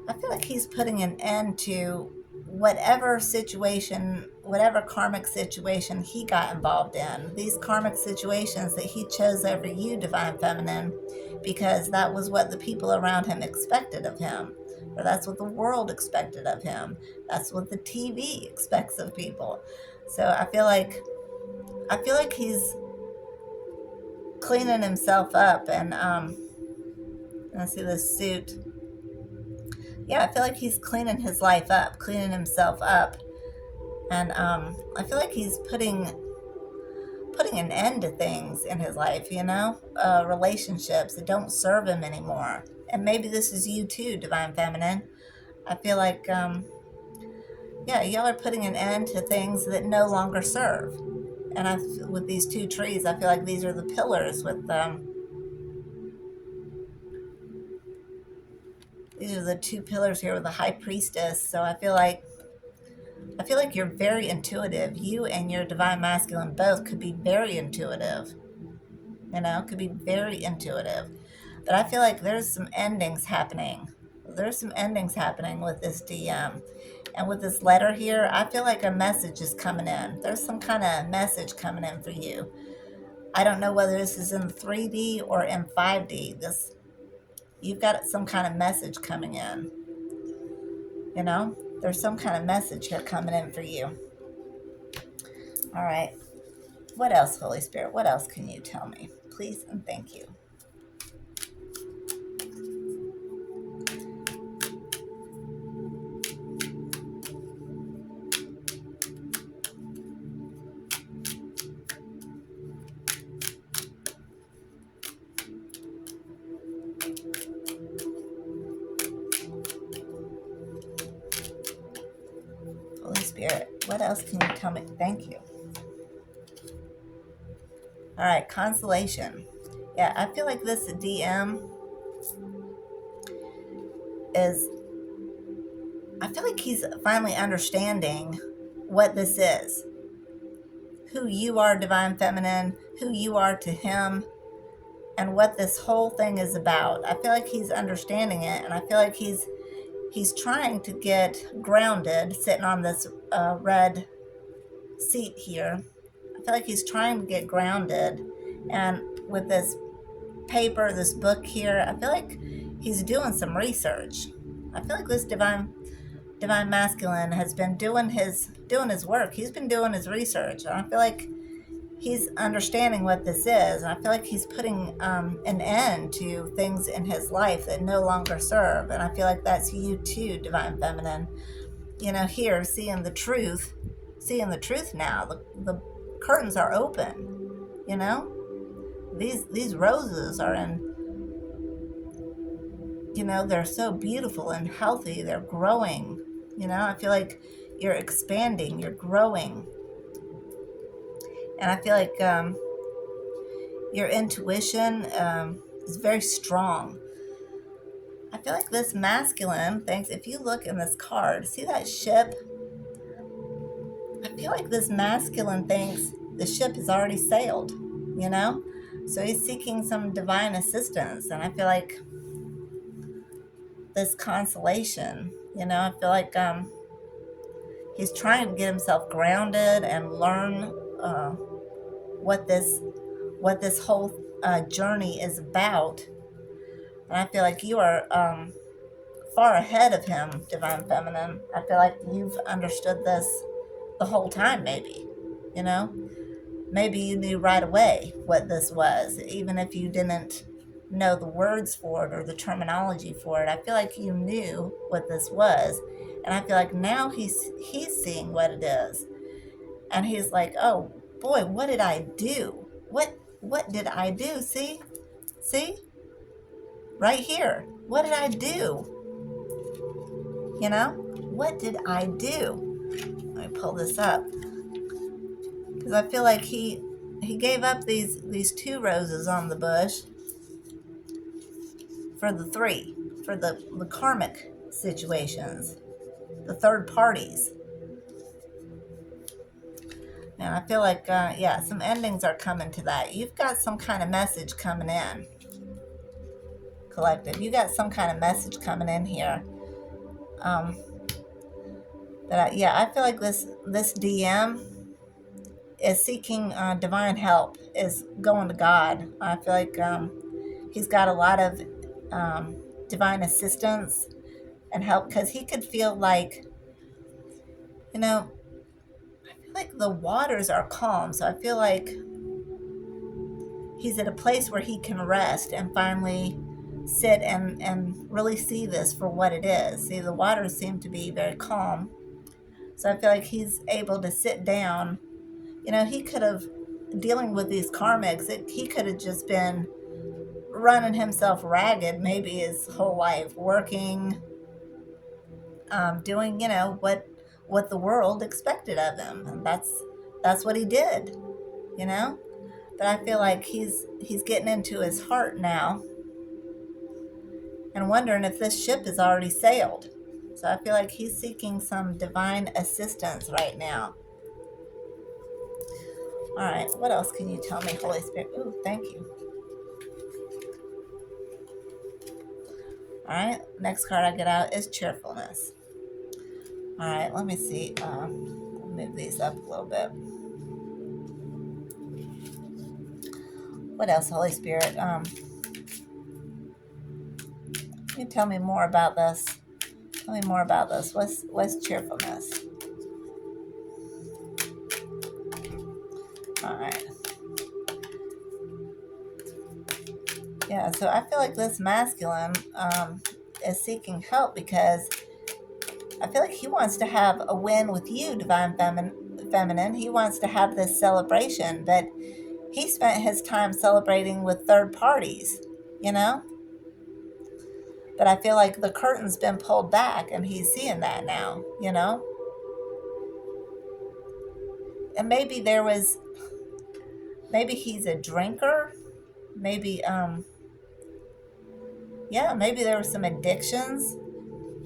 I feel like he's putting an end to whatever situation, whatever karmic situation he got involved in. These karmic situations that he chose over you, Divine Feminine, because that was what the people around him expected of him, or that's what the world expected of him. That's what the TV expects of people. So I feel like he's cleaning himself up, and I see this suit. Yeah, I feel like he's cleaning his life up, cleaning himself up, and I feel like he's putting an end to things in his life. Relationships that don't serve him anymore. And maybe this is you too, Divine Feminine. I feel like, yeah, y'all are putting an end to things that no longer serve. And with these two trees, I feel like these are the pillars with these are the two pillars here with the High Priestess. So I feel like you're very intuitive. You and your Divine Masculine both could be very intuitive. Could be very intuitive. But I feel like there's some endings happening. There's some endings happening with this DM. And with this letter here, I feel like a message is coming in. There's some kind of message coming in for you. I don't know whether this is in 3D or in 5D. You've got some kind of message coming in. There's some kind of message here coming in for you. All right. What else, Holy Spirit? What else can you tell me? Please and thank you. Holy Spirit, what else can you tell me? Thank you. All right, consolation. Yeah, I feel like this DM I feel like he's finally understanding what this is. Who you are, Divine Feminine, who you are to him, and what this whole thing is about. I feel like he's understanding it, and I feel like he's trying to get grounded, sitting on this red seat here. I feel like he's trying to get grounded, and with this paper, this book here, I feel like he's doing some research. I feel like this divine masculine has been doing his work. He's been doing his research, and I feel like he's understanding what this is, and I feel like he's putting an end to things in his life that no longer serve. And I feel like that's you too, Divine Feminine. Here, seeing the truth now. The curtains are open. These roses are in. They're so beautiful and healthy. They're growing. I feel like you're expanding. You're growing. And I feel like your intuition is very strong. I feel like this masculine thinks, if you look in this card, see that ship? I feel like this masculine thinks the ship has already sailed, you know? So he's seeking some divine assistance. And I feel like this consolation, I feel like he's trying to get himself grounded and learn uh, what this whole journey is about. And I feel like you are far ahead of him, Divine Feminine. I feel like you've understood this the whole time, maybe. You know, maybe you knew right away what this was, even if you didn't know the words for it or the terminology for it. I feel like you knew what this was, and I feel like now he's seeing what it is, and he's like, oh boy, what did I do? What did I do? See, right here. What did I do? What did I do? Let me pull this up, because I feel like he gave up these 2 roses on the bush for the 3, for the karmic situations, the third parties. And I feel like, some endings are coming to that. You've got some kind of message coming in, collective. You got some kind of message coming in here. I feel like this DM is seeking divine help, is going to God. I feel like he's got a lot of divine assistance and help, because he could feel like, I feel like the waters are calm. So I feel like he's at a place where he can rest and finally sit and really see this for what it is. See, the waters seem to be very calm. So I feel like he's able to sit down. He could have, dealing with these karmics, he could have just been running himself ragged maybe his whole life, working, doing, what the world expected of him. And that's what he did, But I feel like he's getting into his heart now and wondering if this ship has already sailed. So I feel like he's seeking some divine assistance right now. All right, what else can you tell me, Holy Spirit? Ooh, thank you. All right, next card I get out is cheerfulness. All right, let me see. I'll move these up a little bit. What else, Holy Spirit? Can you tell me more about this? Tell me more about this. What's cheerfulness? All right. Yeah, so I feel like this masculine is seeking help, because I feel like he wants to have a win with you, Divine Feminine. He wants to have this celebration, but he spent his time celebrating with third parties, But I feel like the curtain's been pulled back, and he's seeing that now, And maybe he's a drinker. Maybe, maybe there were some addictions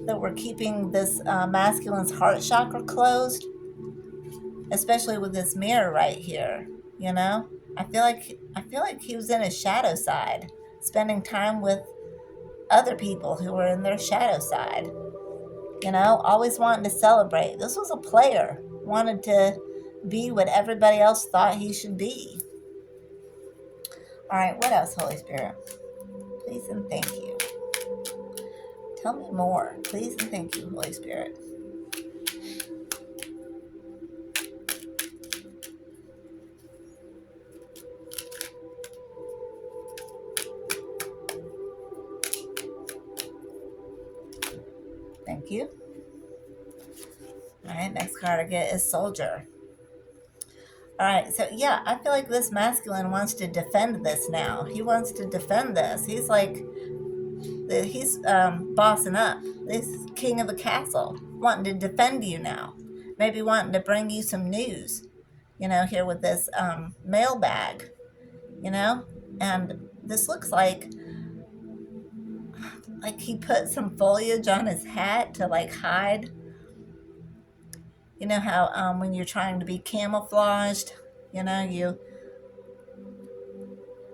that were keeping this masculine's heart chakra closed, especially with this mirror right here, I feel like he was in his shadow side, spending time with other people who were in their shadow side, always wanting to celebrate. This was a player, wanted to be what everybody else thought he should be. All right, what else, Holy Spirit? Please and thank you. Tell me more. Please and thank you, Holy Spirit. Thank you. All right, next card I get is Soldier. All right, so I feel like this masculine wants to defend this now. He wants to defend this. He's like, he's bossing up. This king of the castle, wanting to defend you now. Maybe wanting to bring you some news, here with this mailbag, And this looks like he put some foliage on his hat to hide. You know how when you're trying to be camouflaged, You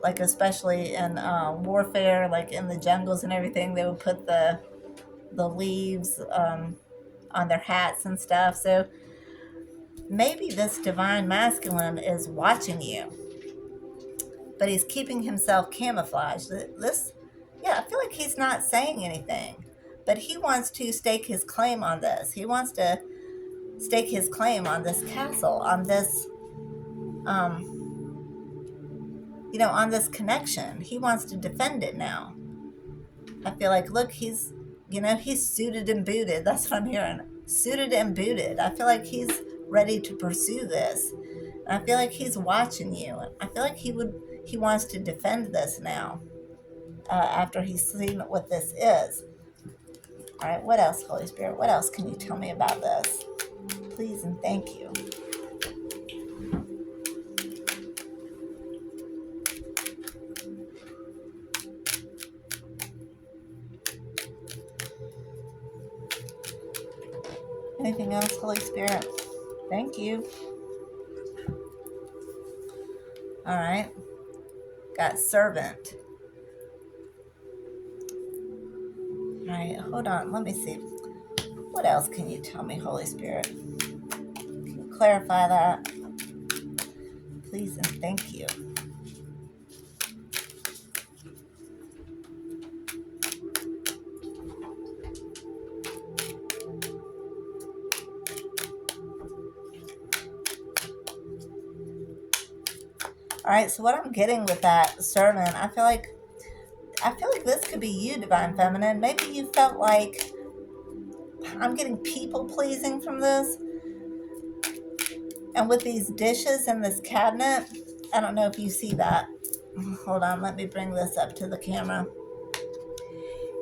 like, especially in warfare, like in the jungles and everything, they would put the leaves on their hats and stuff. So maybe this divine masculine is watching you, but he's keeping himself camouflaged. This, yeah, I feel like he's not saying anything, but he wants to stake his claim on this. He wants to stake his claim on this castle, on this, um, on this connection. He wants to defend it now. I feel like, look, he's suited and booted. That's what I'm hearing. Suited and booted. I feel like he's ready to pursue this. And I feel like he's watching you. I feel like he wants to defend this now, after he's seen what this is. All right, what else, Holy Spirit? What else can you tell me about this? Please and thank you. Anything else, Holy Spirit? Thank you. All right. Got servant. All right, hold on. Let me see. What else can you tell me, Holy Spirit? Can you clarify that? Please and thank you. All right, so what I'm getting with that servant, I feel like this could be you, Divine Feminine. Maybe you felt like, I'm getting people pleasing from this. And with these dishes in this cabinet, I don't know if you see that. Hold on, let me bring this up to the camera.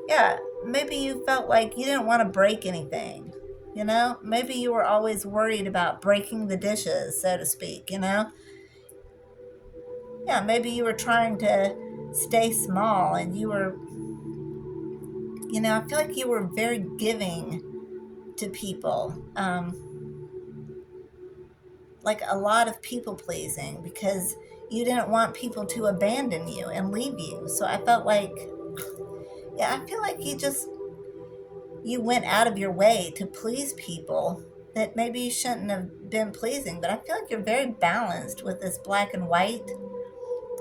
Yeah, maybe you felt like you didn't want to break anything. Maybe you were always worried about breaking the dishes, so to speak. Yeah, maybe you were trying to stay small, and you were, I feel like you were very giving to people. Like a lot of people pleasing, because you didn't want people to abandon you and leave you. So I felt like, yeah, I feel like you went out of your way to please people that maybe you shouldn't have been pleasing. But I feel like you're very balanced with this black and white.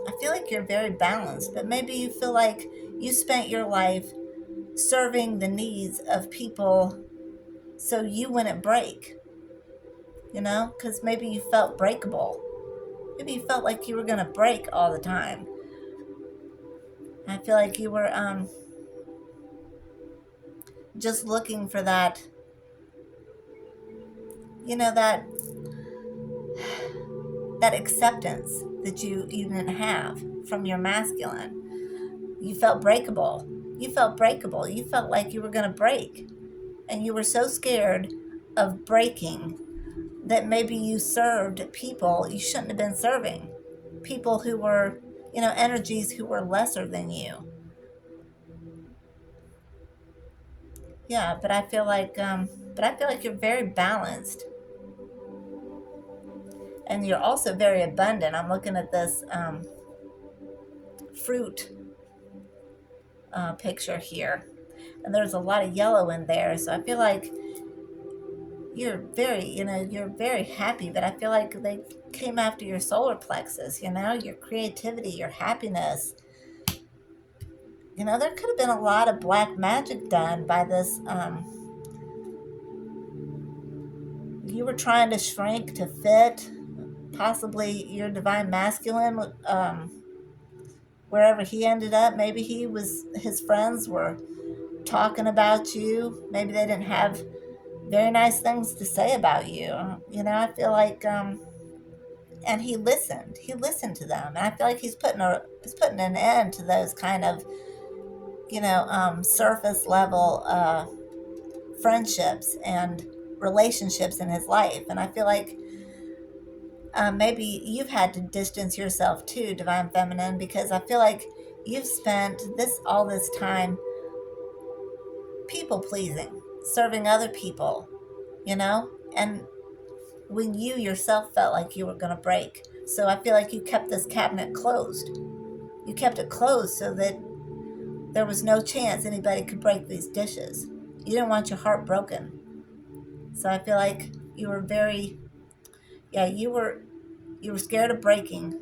I feel like you're very balanced, but maybe you feel like you spent your life serving the needs of people so you wouldn't break, because maybe you felt breakable. Maybe you felt like you were going to break all the time. I feel like you were just looking for that, that acceptance that you didn't have from your masculine. You felt breakable. You felt breakable. You felt like you were going to break. And you were so scared of breaking that maybe you served people you shouldn't have been serving. People who were, energies who were lesser than you. Yeah, but I feel like you're very balanced. And you're also very abundant. I'm looking at this fruit picture here, and there's a lot of yellow in there. So I feel like you're very happy, but I feel like they came after your solar plexus, your creativity, your happiness. There could have been a lot of black magic done by this. You were trying to shrink to fit possibly your divine masculine, wherever he ended up. Maybe his friends were talking about you. Maybe they didn't have very nice things to say about you. I feel like, and he listened. He listened to them, and I feel like he's putting an end to those kind of, surface level friendships and relationships in his life. And I feel like, maybe you've had to distance yourself too, Divine Feminine, because I feel like you've spent all this time people pleasing, serving other people, and when you yourself felt like you were going to break. So I feel like you kept this cabinet closed. You kept it closed so that there was no chance anybody could break these dishes. You didn't want your heart broken. So I feel like you were very, yeah, you were scared of breaking.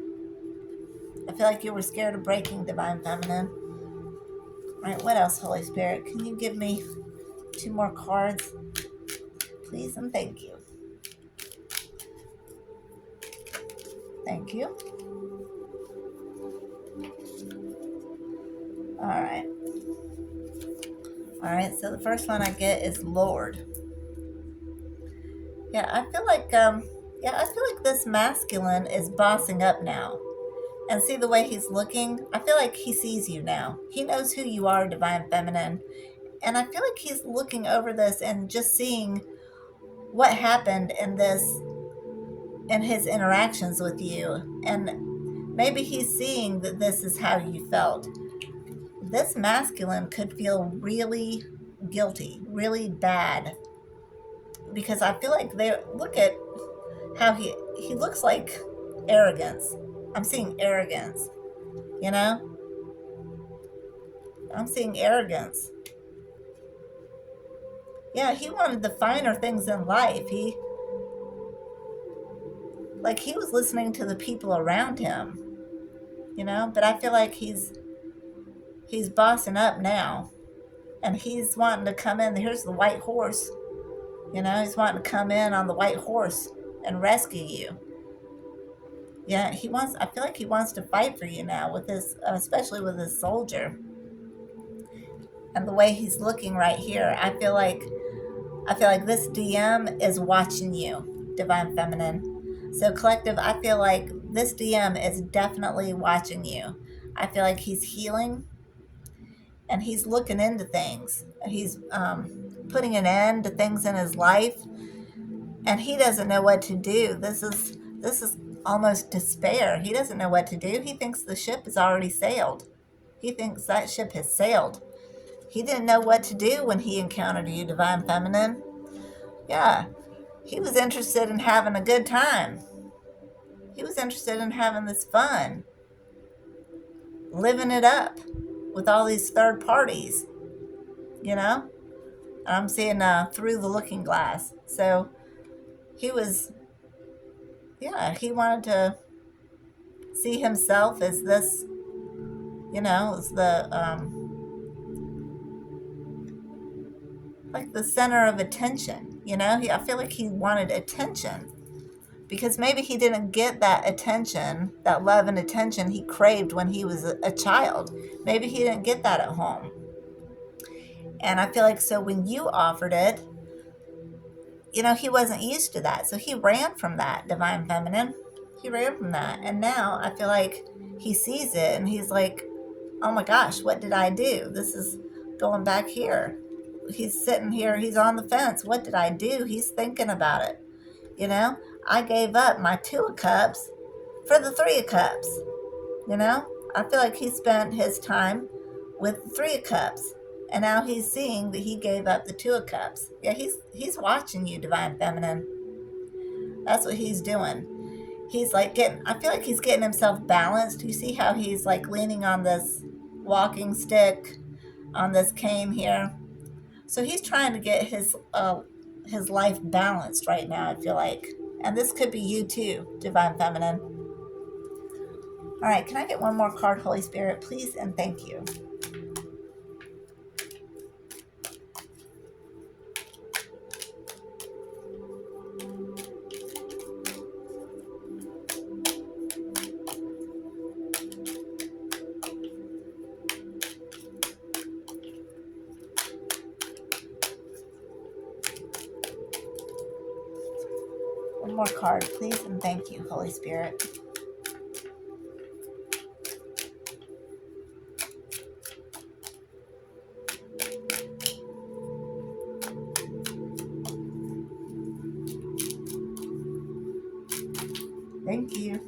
I feel like you were scared of breaking, Divine Feminine. All right, what else, Holy Spirit? Can you give me 2 more cards, please, and thank you. Thank you. All right. All right, so the first one I get is Lord. Yeah, I feel like this masculine is bossing up now. And see the way he's looking? I feel like he sees you now. He knows who you are, Divine Feminine. And I feel like he's looking over this and just seeing what happened in his interactions with you. And maybe he's seeing that this is how you felt. This masculine could feel really guilty, really bad. Because I feel like look at how he looks like arrogance. I'm seeing arrogance, you know? I'm seeing arrogance. Yeah, he wanted the finer things in life. He was listening to the people around him, you know? But I feel like he's bossing up now. And he's wanting to come in. Here's the white horse. You know, he's wanting to come in on the white horse and rescue you. Yeah, I feel like he wants to fight for you now with this, especially with this soldier. And the way he's looking right here, I feel like this DM is watching you, Divine Feminine. So collective, I feel like this DM is definitely watching you. I feel like he's healing and he's looking into things. He's putting an end to things in his life, and he doesn't know what to do. This is almost despair. He doesn't know what to do. He thinks the ship has already sailed. He thinks that ship has sailed. He didn't know what to do when he encountered you, Divine Feminine. Yeah, he was interested in having a good time. He was interested in having this fun, living it up with all these third parties, you know? I'm seeing through the looking glass. So he was, yeah, he wanted to see himself as this, you know, as like the center of attention, you know? I feel like he wanted attention because maybe he didn't get that attention, that love and attention he craved when he was a child. Maybe he didn't get that at home. And I feel like so when you offered it, you know, he wasn't used to that. So he ran from that, Divine Feminine. He ran from that. And now I feel like he sees it and he's like, oh my gosh, what did I do? This is going back here. He's sitting here. He's on the fence. What did I do? He's thinking about it. You know, I gave up my 2 of Cups for the 3 of Cups. You know, I feel like he spent his time with the 3 of Cups. And now he's seeing that he gave up the 2 of Cups. Yeah, he's watching you, Divine Feminine. That's what he's doing. He's like I feel like he's getting himself balanced. You see how he's like leaning on this walking stick, on this cane here. So he's trying to get his life balanced right now, I feel like. And this could be you too, Divine Feminine. All right, can I get one more card, Holy Spirit, please, and thank you. One more card, please, and thank you, Holy Spirit. Thank you.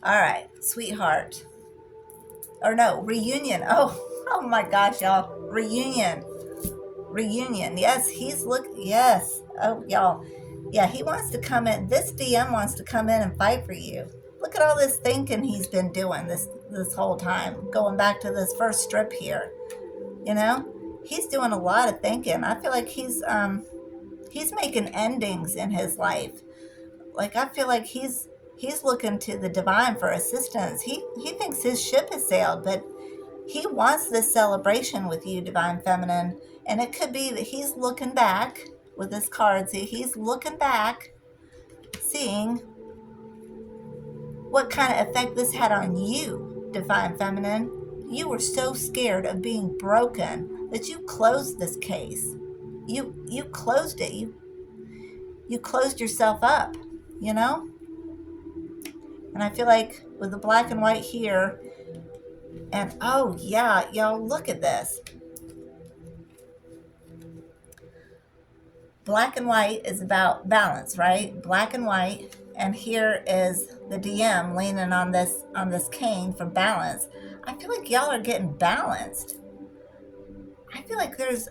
All right, sweetheart. Or no, reunion. Oh my gosh, y'all. Reunion. reunion. Yes, yes. Oh, y'all. Yeah, he wants to come in. This DM wants to come in and fight for you. Look at all this thinking he's been doing this whole time. Going back to this first strip here, you know, he's doing a lot of thinking. I feel like he's making endings in his life. Like I feel like he's looking to the divine for assistance. He thinks his ship has sailed, but he wants this celebration with you, divine feminine. And it could be that he's looking back with this card. See, he's looking back, seeing what kind of effect this had on you, divine feminine. You were so scared of being broken that you closed this case. You closed it. You closed yourself up, you know? And I feel like with the black and white here, and oh yeah, y'all look at this. Black and white is about balance, right? Black and white, and here is the DM leaning on this cane for balance. I feel like y'all are getting balanced. I feel like there is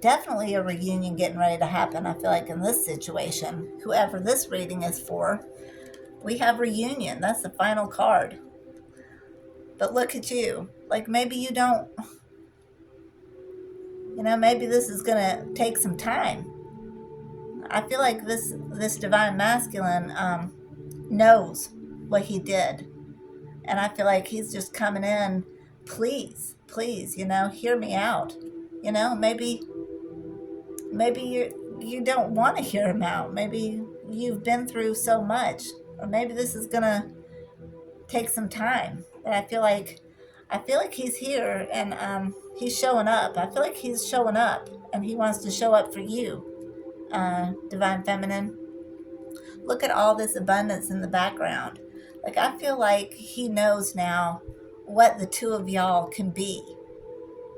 definitely a reunion getting ready to happen. I feel like in this situation, whoever this reading is for, we have reunion. That's the final card. But look at you. Like maybe you don't, maybe this is going to take some time. I feel like this divine masculine knows what he did. And I feel like he's just coming in, please, hear me out. Maybe you don't want to hear him out. Maybe you've been through so much. Or maybe this is going to take some time. But I feel like he's here and he's showing up. I feel like he's showing up and he wants to show up for you, divine feminine. Look at all this abundance in the background. Like I feel like he knows now what the two of y'all can be.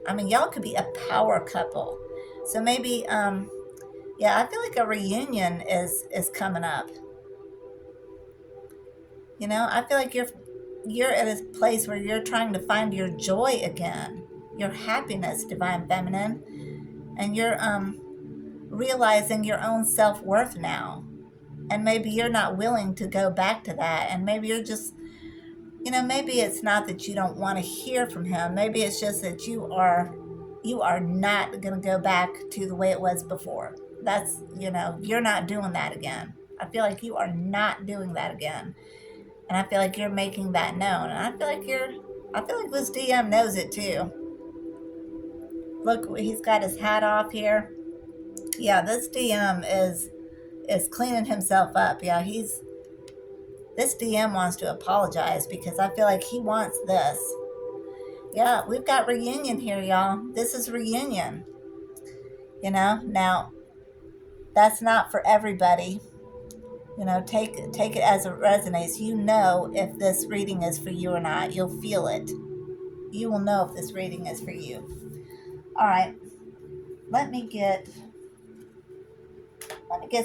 I mean, y'all could be a power couple. So maybe I feel like a reunion is coming up. I feel like you're at a place where you're trying to find your joy again, your happiness, divine feminine, and you're realizing your own self-worth now. And maybe you're not willing to go back to that, and maybe you're just, maybe it's not that you don't want to hear from him. Maybe it's just that you are not going to go back to the way it was before. That's, you're not doing that again. I feel like you are not doing that again. And I feel like you're making that known. And I feel like this DM knows it too. Look, he's got his hat off here. Yeah, this DM is cleaning himself up. Yeah, this DM wants to apologize because I feel like he wants this. Yeah, we've got reunion here, y'all. This is reunion. Now that's not for everybody. Take it as it resonates. If this reading is for you or not. You'll feel it. You will know if this reading is for you. All right. Let me get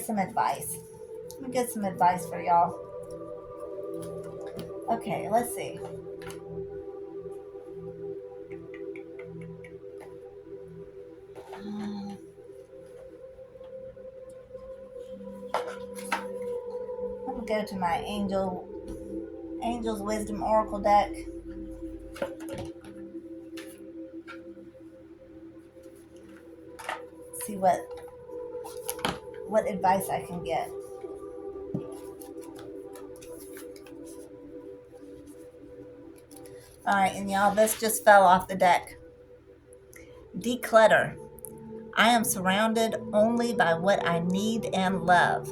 some advice. Let me get some advice for y'all. Okay, let's see. Let me go to my Angel's Wisdom Oracle deck. See what advice I can get. All right, and y'all, this just fell off the deck. Declutter. I am surrounded only by what I need and love.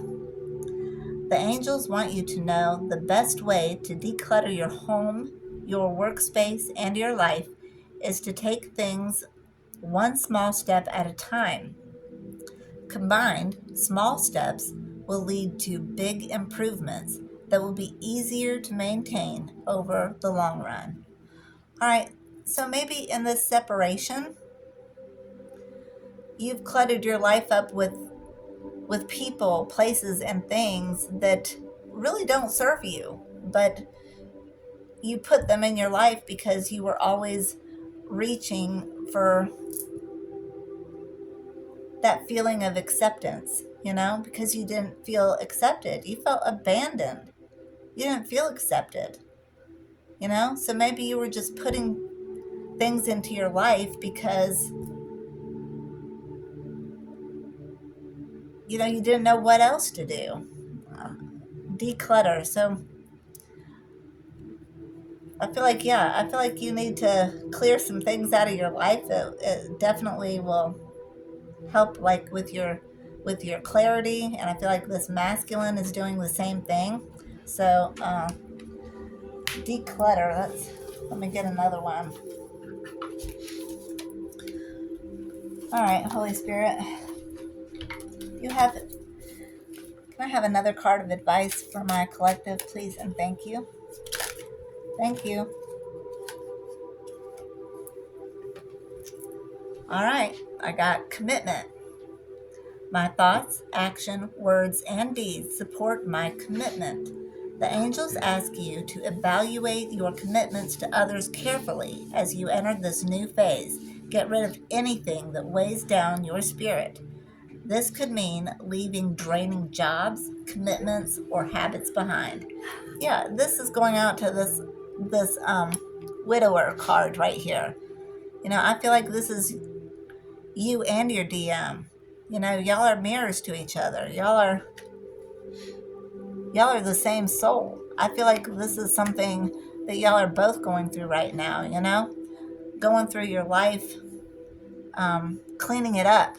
The angels want you to know the best way to declutter your home, your workspace, and your life is to take things one small step at a time. Combined, small steps will lead to big improvements that will be easier to maintain over the long run. All right, so maybe in this separation, you've cluttered your life up with people, places, and things that really don't serve you, but you put them in your life because you were always reaching for that feeling of acceptance, because you didn't feel accepted. You felt abandoned. You didn't feel accepted, So maybe you were just putting things into your life because, you didn't know what else to do. Declutter. So I feel like you need to clear some things out of your life. It definitely will help, like with your clarity, and I feel like this masculine is doing the same thing. So declutter. Let me get another one. All right, Holy Spirit, you have. Can I have another card of advice for my collective, please, and thank you. Thank you. All right, I got commitment. My thoughts, action, words, and deeds support my commitment. The angels ask you to evaluate your commitments to others carefully as you enter this new phase. Get rid of anything that weighs down your spirit. This could mean leaving draining jobs, commitments, or habits behind. Yeah, this is going out to this widower card right here. I feel like this is you and your DM. Y'all are mirrors to each other. Y'all are the same soul. I feel like this is something that y'all are both going through right now, going through your life, cleaning it up,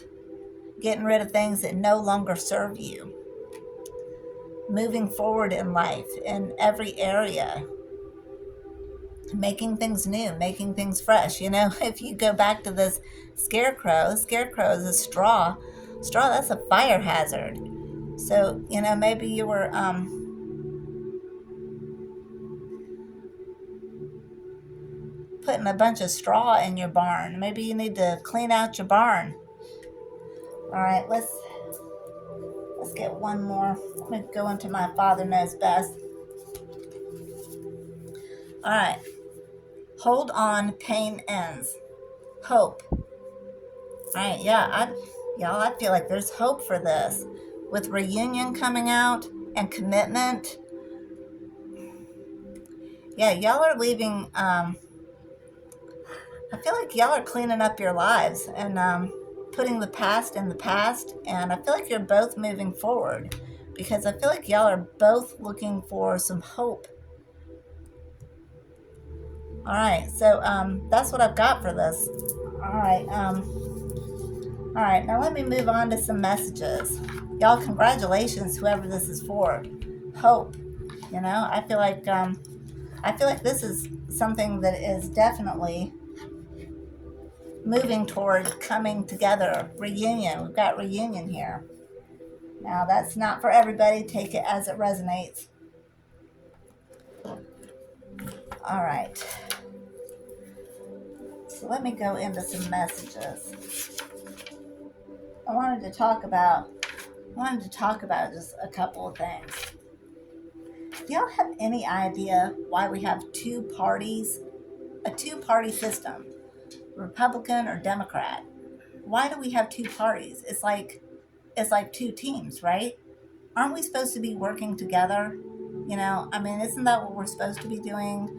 getting rid of things that no longer serve you, moving forward in life in every area, making things new, making things fresh. If you go back to this scarecrow is a straw. Straw, that's a fire hazard. So, maybe you were putting a bunch of straw in your barn. Maybe you need to clean out your barn. All right, let's get one more. Let me go into my Father Knows Best. All right. Hold on, pain ends. Hope. All right, yeah, I feel like there's hope for this. With reunion coming out and commitment. Yeah, y'all are leaving. I feel like y'all are cleaning up your lives and putting the past in the past. And I feel like you're both moving forward because I feel like y'all are both looking for some hope. All right, so that's what I've got for this. All right, now let me move on to some messages. Y'all, congratulations, whoever this is for. Hope. I feel like this is something that is definitely moving toward coming together. Reunion. We've got reunion here. Now, that's not for everybody. Take it as it resonates. All right. So let me go into some messages. I wanted to talk about just a couple of things. Do y'all have any idea why we have two parties? A two-party system, Republican or Democrat. Why do we have two parties? It's like two teams, right? Aren't we supposed to be working together? Isn't that what we're supposed to be doing?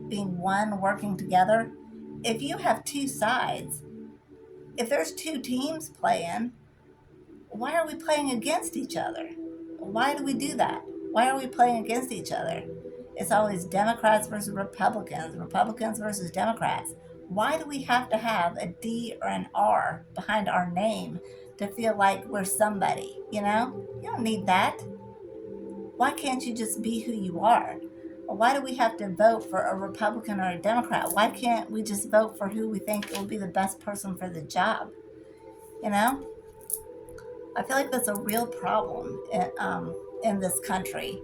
Being one, working together. If you have two sides, if there's two teams playing, why are we playing against each other? Why do we do that? Why are we playing against each other? It's always Democrats versus Republicans, Republicans versus Democrats. Why do we have to have a D or an R behind our name to feel like we're somebody? You don't need that. Why can't you just be who you are? Why do we have to vote for a Republican or a Democrat? Why can't we just vote for who we think will be the best person for the job? I feel like that's a real problem in this country.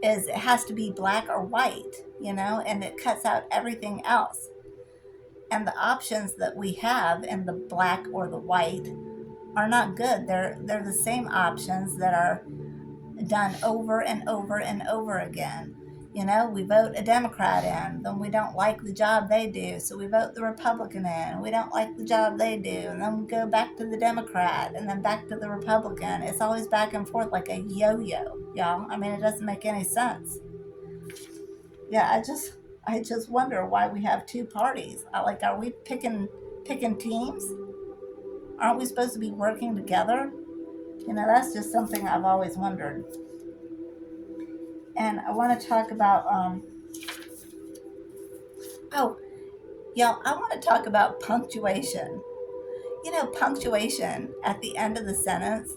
Is it has to be black or white, and it cuts out everything else. And the options that we have in the black or the white are not good. They're the same options that are done over and over and over again. We vote a Democrat in, then we don't like the job they do, so we vote the Republican in. We don't like the job they do, and then we go back to the Democrat, and then back to the Republican. It's always back and forth like a yo-yo, y'all. I mean, it doesn't make any sense. Yeah, I just wonder why we have two parties. Like, are we picking teams? Aren't we supposed to be working together? That's just something I've always wondered. And I want to talk about oh, y'all, I want to talk about punctuation. Punctuation at the end of the sentence,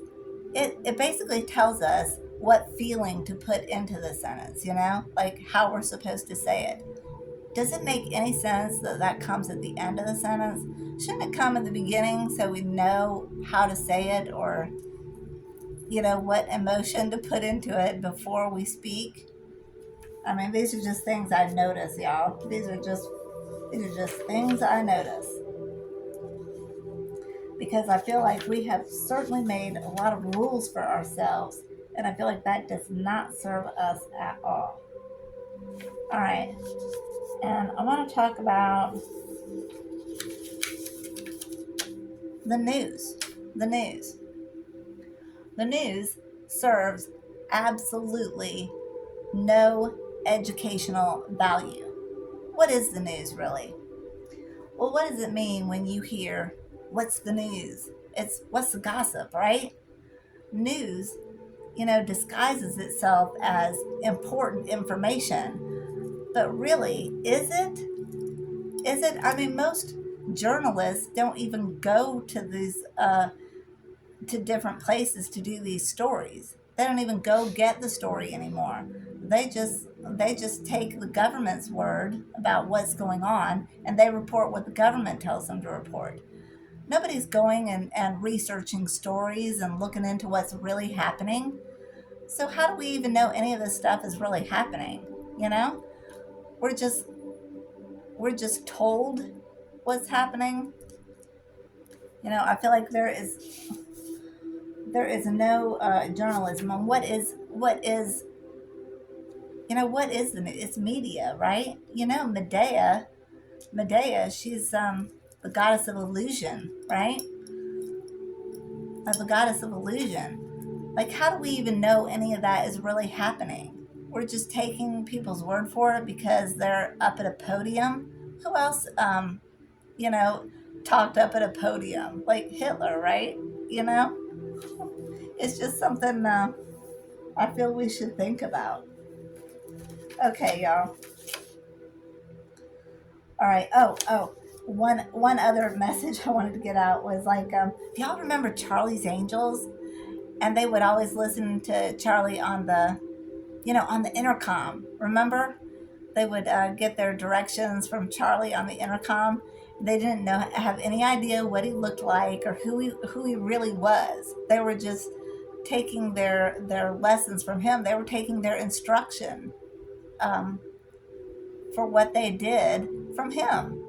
it basically tells us what feeling to put into the sentence, like how we're supposed to say it. Does it make any sense that that comes at the end of the sentence? Shouldn't it come at the beginning so we know how to say it, or, what emotion to put into it before we speak? I mean, these are just things I notice, y'all. These are just things I notice. Because I feel like we have certainly made a lot of rules for ourselves, and I feel like that does not serve us at all. All right, and I want to talk about the news. The news. The news serves absolutely no educational value. What is the news really? Well, what does it mean when you hear, what's the news? It's what's the gossip, right? News, disguises itself as important information. But really, is it? Is it? I mean, most journalists don't even go to to different places to do these stories. They don't even go get the story anymore. They just take the government's word about what's going on, and they report what the government tells them to report. Nobody's going and researching stories and looking into what's really happening. So how do we even know any of this stuff is really happening? You know? We're just we're just told what's happening. I feel like there is no journalism on what is the news? It's media, right? Medea, she's the goddess of illusion, right? The goddess of illusion. Like, how do we even know any of that is really happening? We're just taking people's word for it because they're up at a podium. Who else, you know, talked up at a podium? Like Hitler, right? You know, it's just something I feel we should think about. Okay, y'all. All right. One other message I wanted to get out was like, do y'all remember Charlie's Angels? And they would always listen to Charlie on the intercom. Remember? They would get their directions from Charlie on the intercom. They didn't have any idea what he looked like or who he really was. They were just taking their lessons from him. They were taking their instruction um, for what they did from him,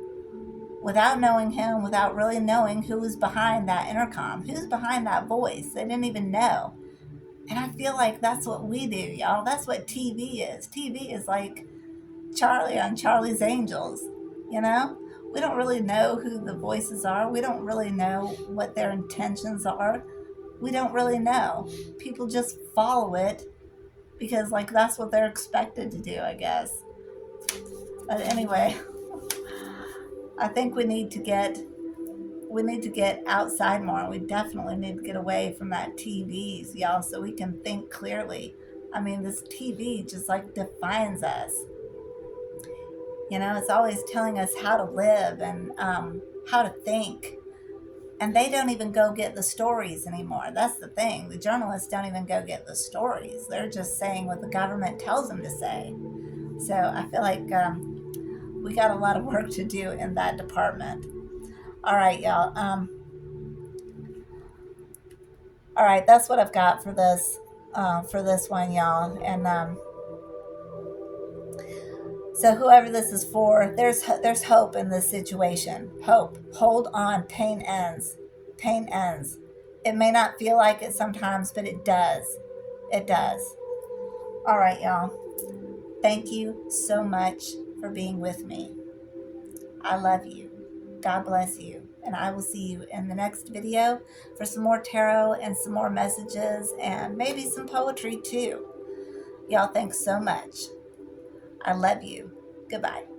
without knowing him, without really knowing who was behind that intercom, who's behind that voice. They didn't even know. And I feel like that's what we do, y'all. That's what TV is. TV is like Charlie on Charlie's Angels, you know? We don't really know who the voices are. We don't really know what their intentions are. We don't really know. People just follow it because, like, that's what they're expected to do, I guess. But anyway, I think we need to get outside more. We definitely need to get away from that TVs, y'all, so we can think clearly. I mean, this TV just like defines us. It's always telling us how to live and how to think. And they don't even go get the stories anymore. That's the thing. The journalists don't even go get the stories. They're just saying what the government tells them to say. So I feel like we got a lot of work to do in that department. All right, y'all. All right, that's what I've got for this one, y'all. And so whoever this is for, there's hope in this situation. Hope. Hold on. Pain ends. Pain ends. It may not feel like it sometimes, but it does. It does. All right, y'all. Thank you so much for being with me. I love you. God bless you. And I will see you in the next video for some more tarot and some more messages and maybe some poetry too. Y'all, thanks so much. I love you. Goodbye.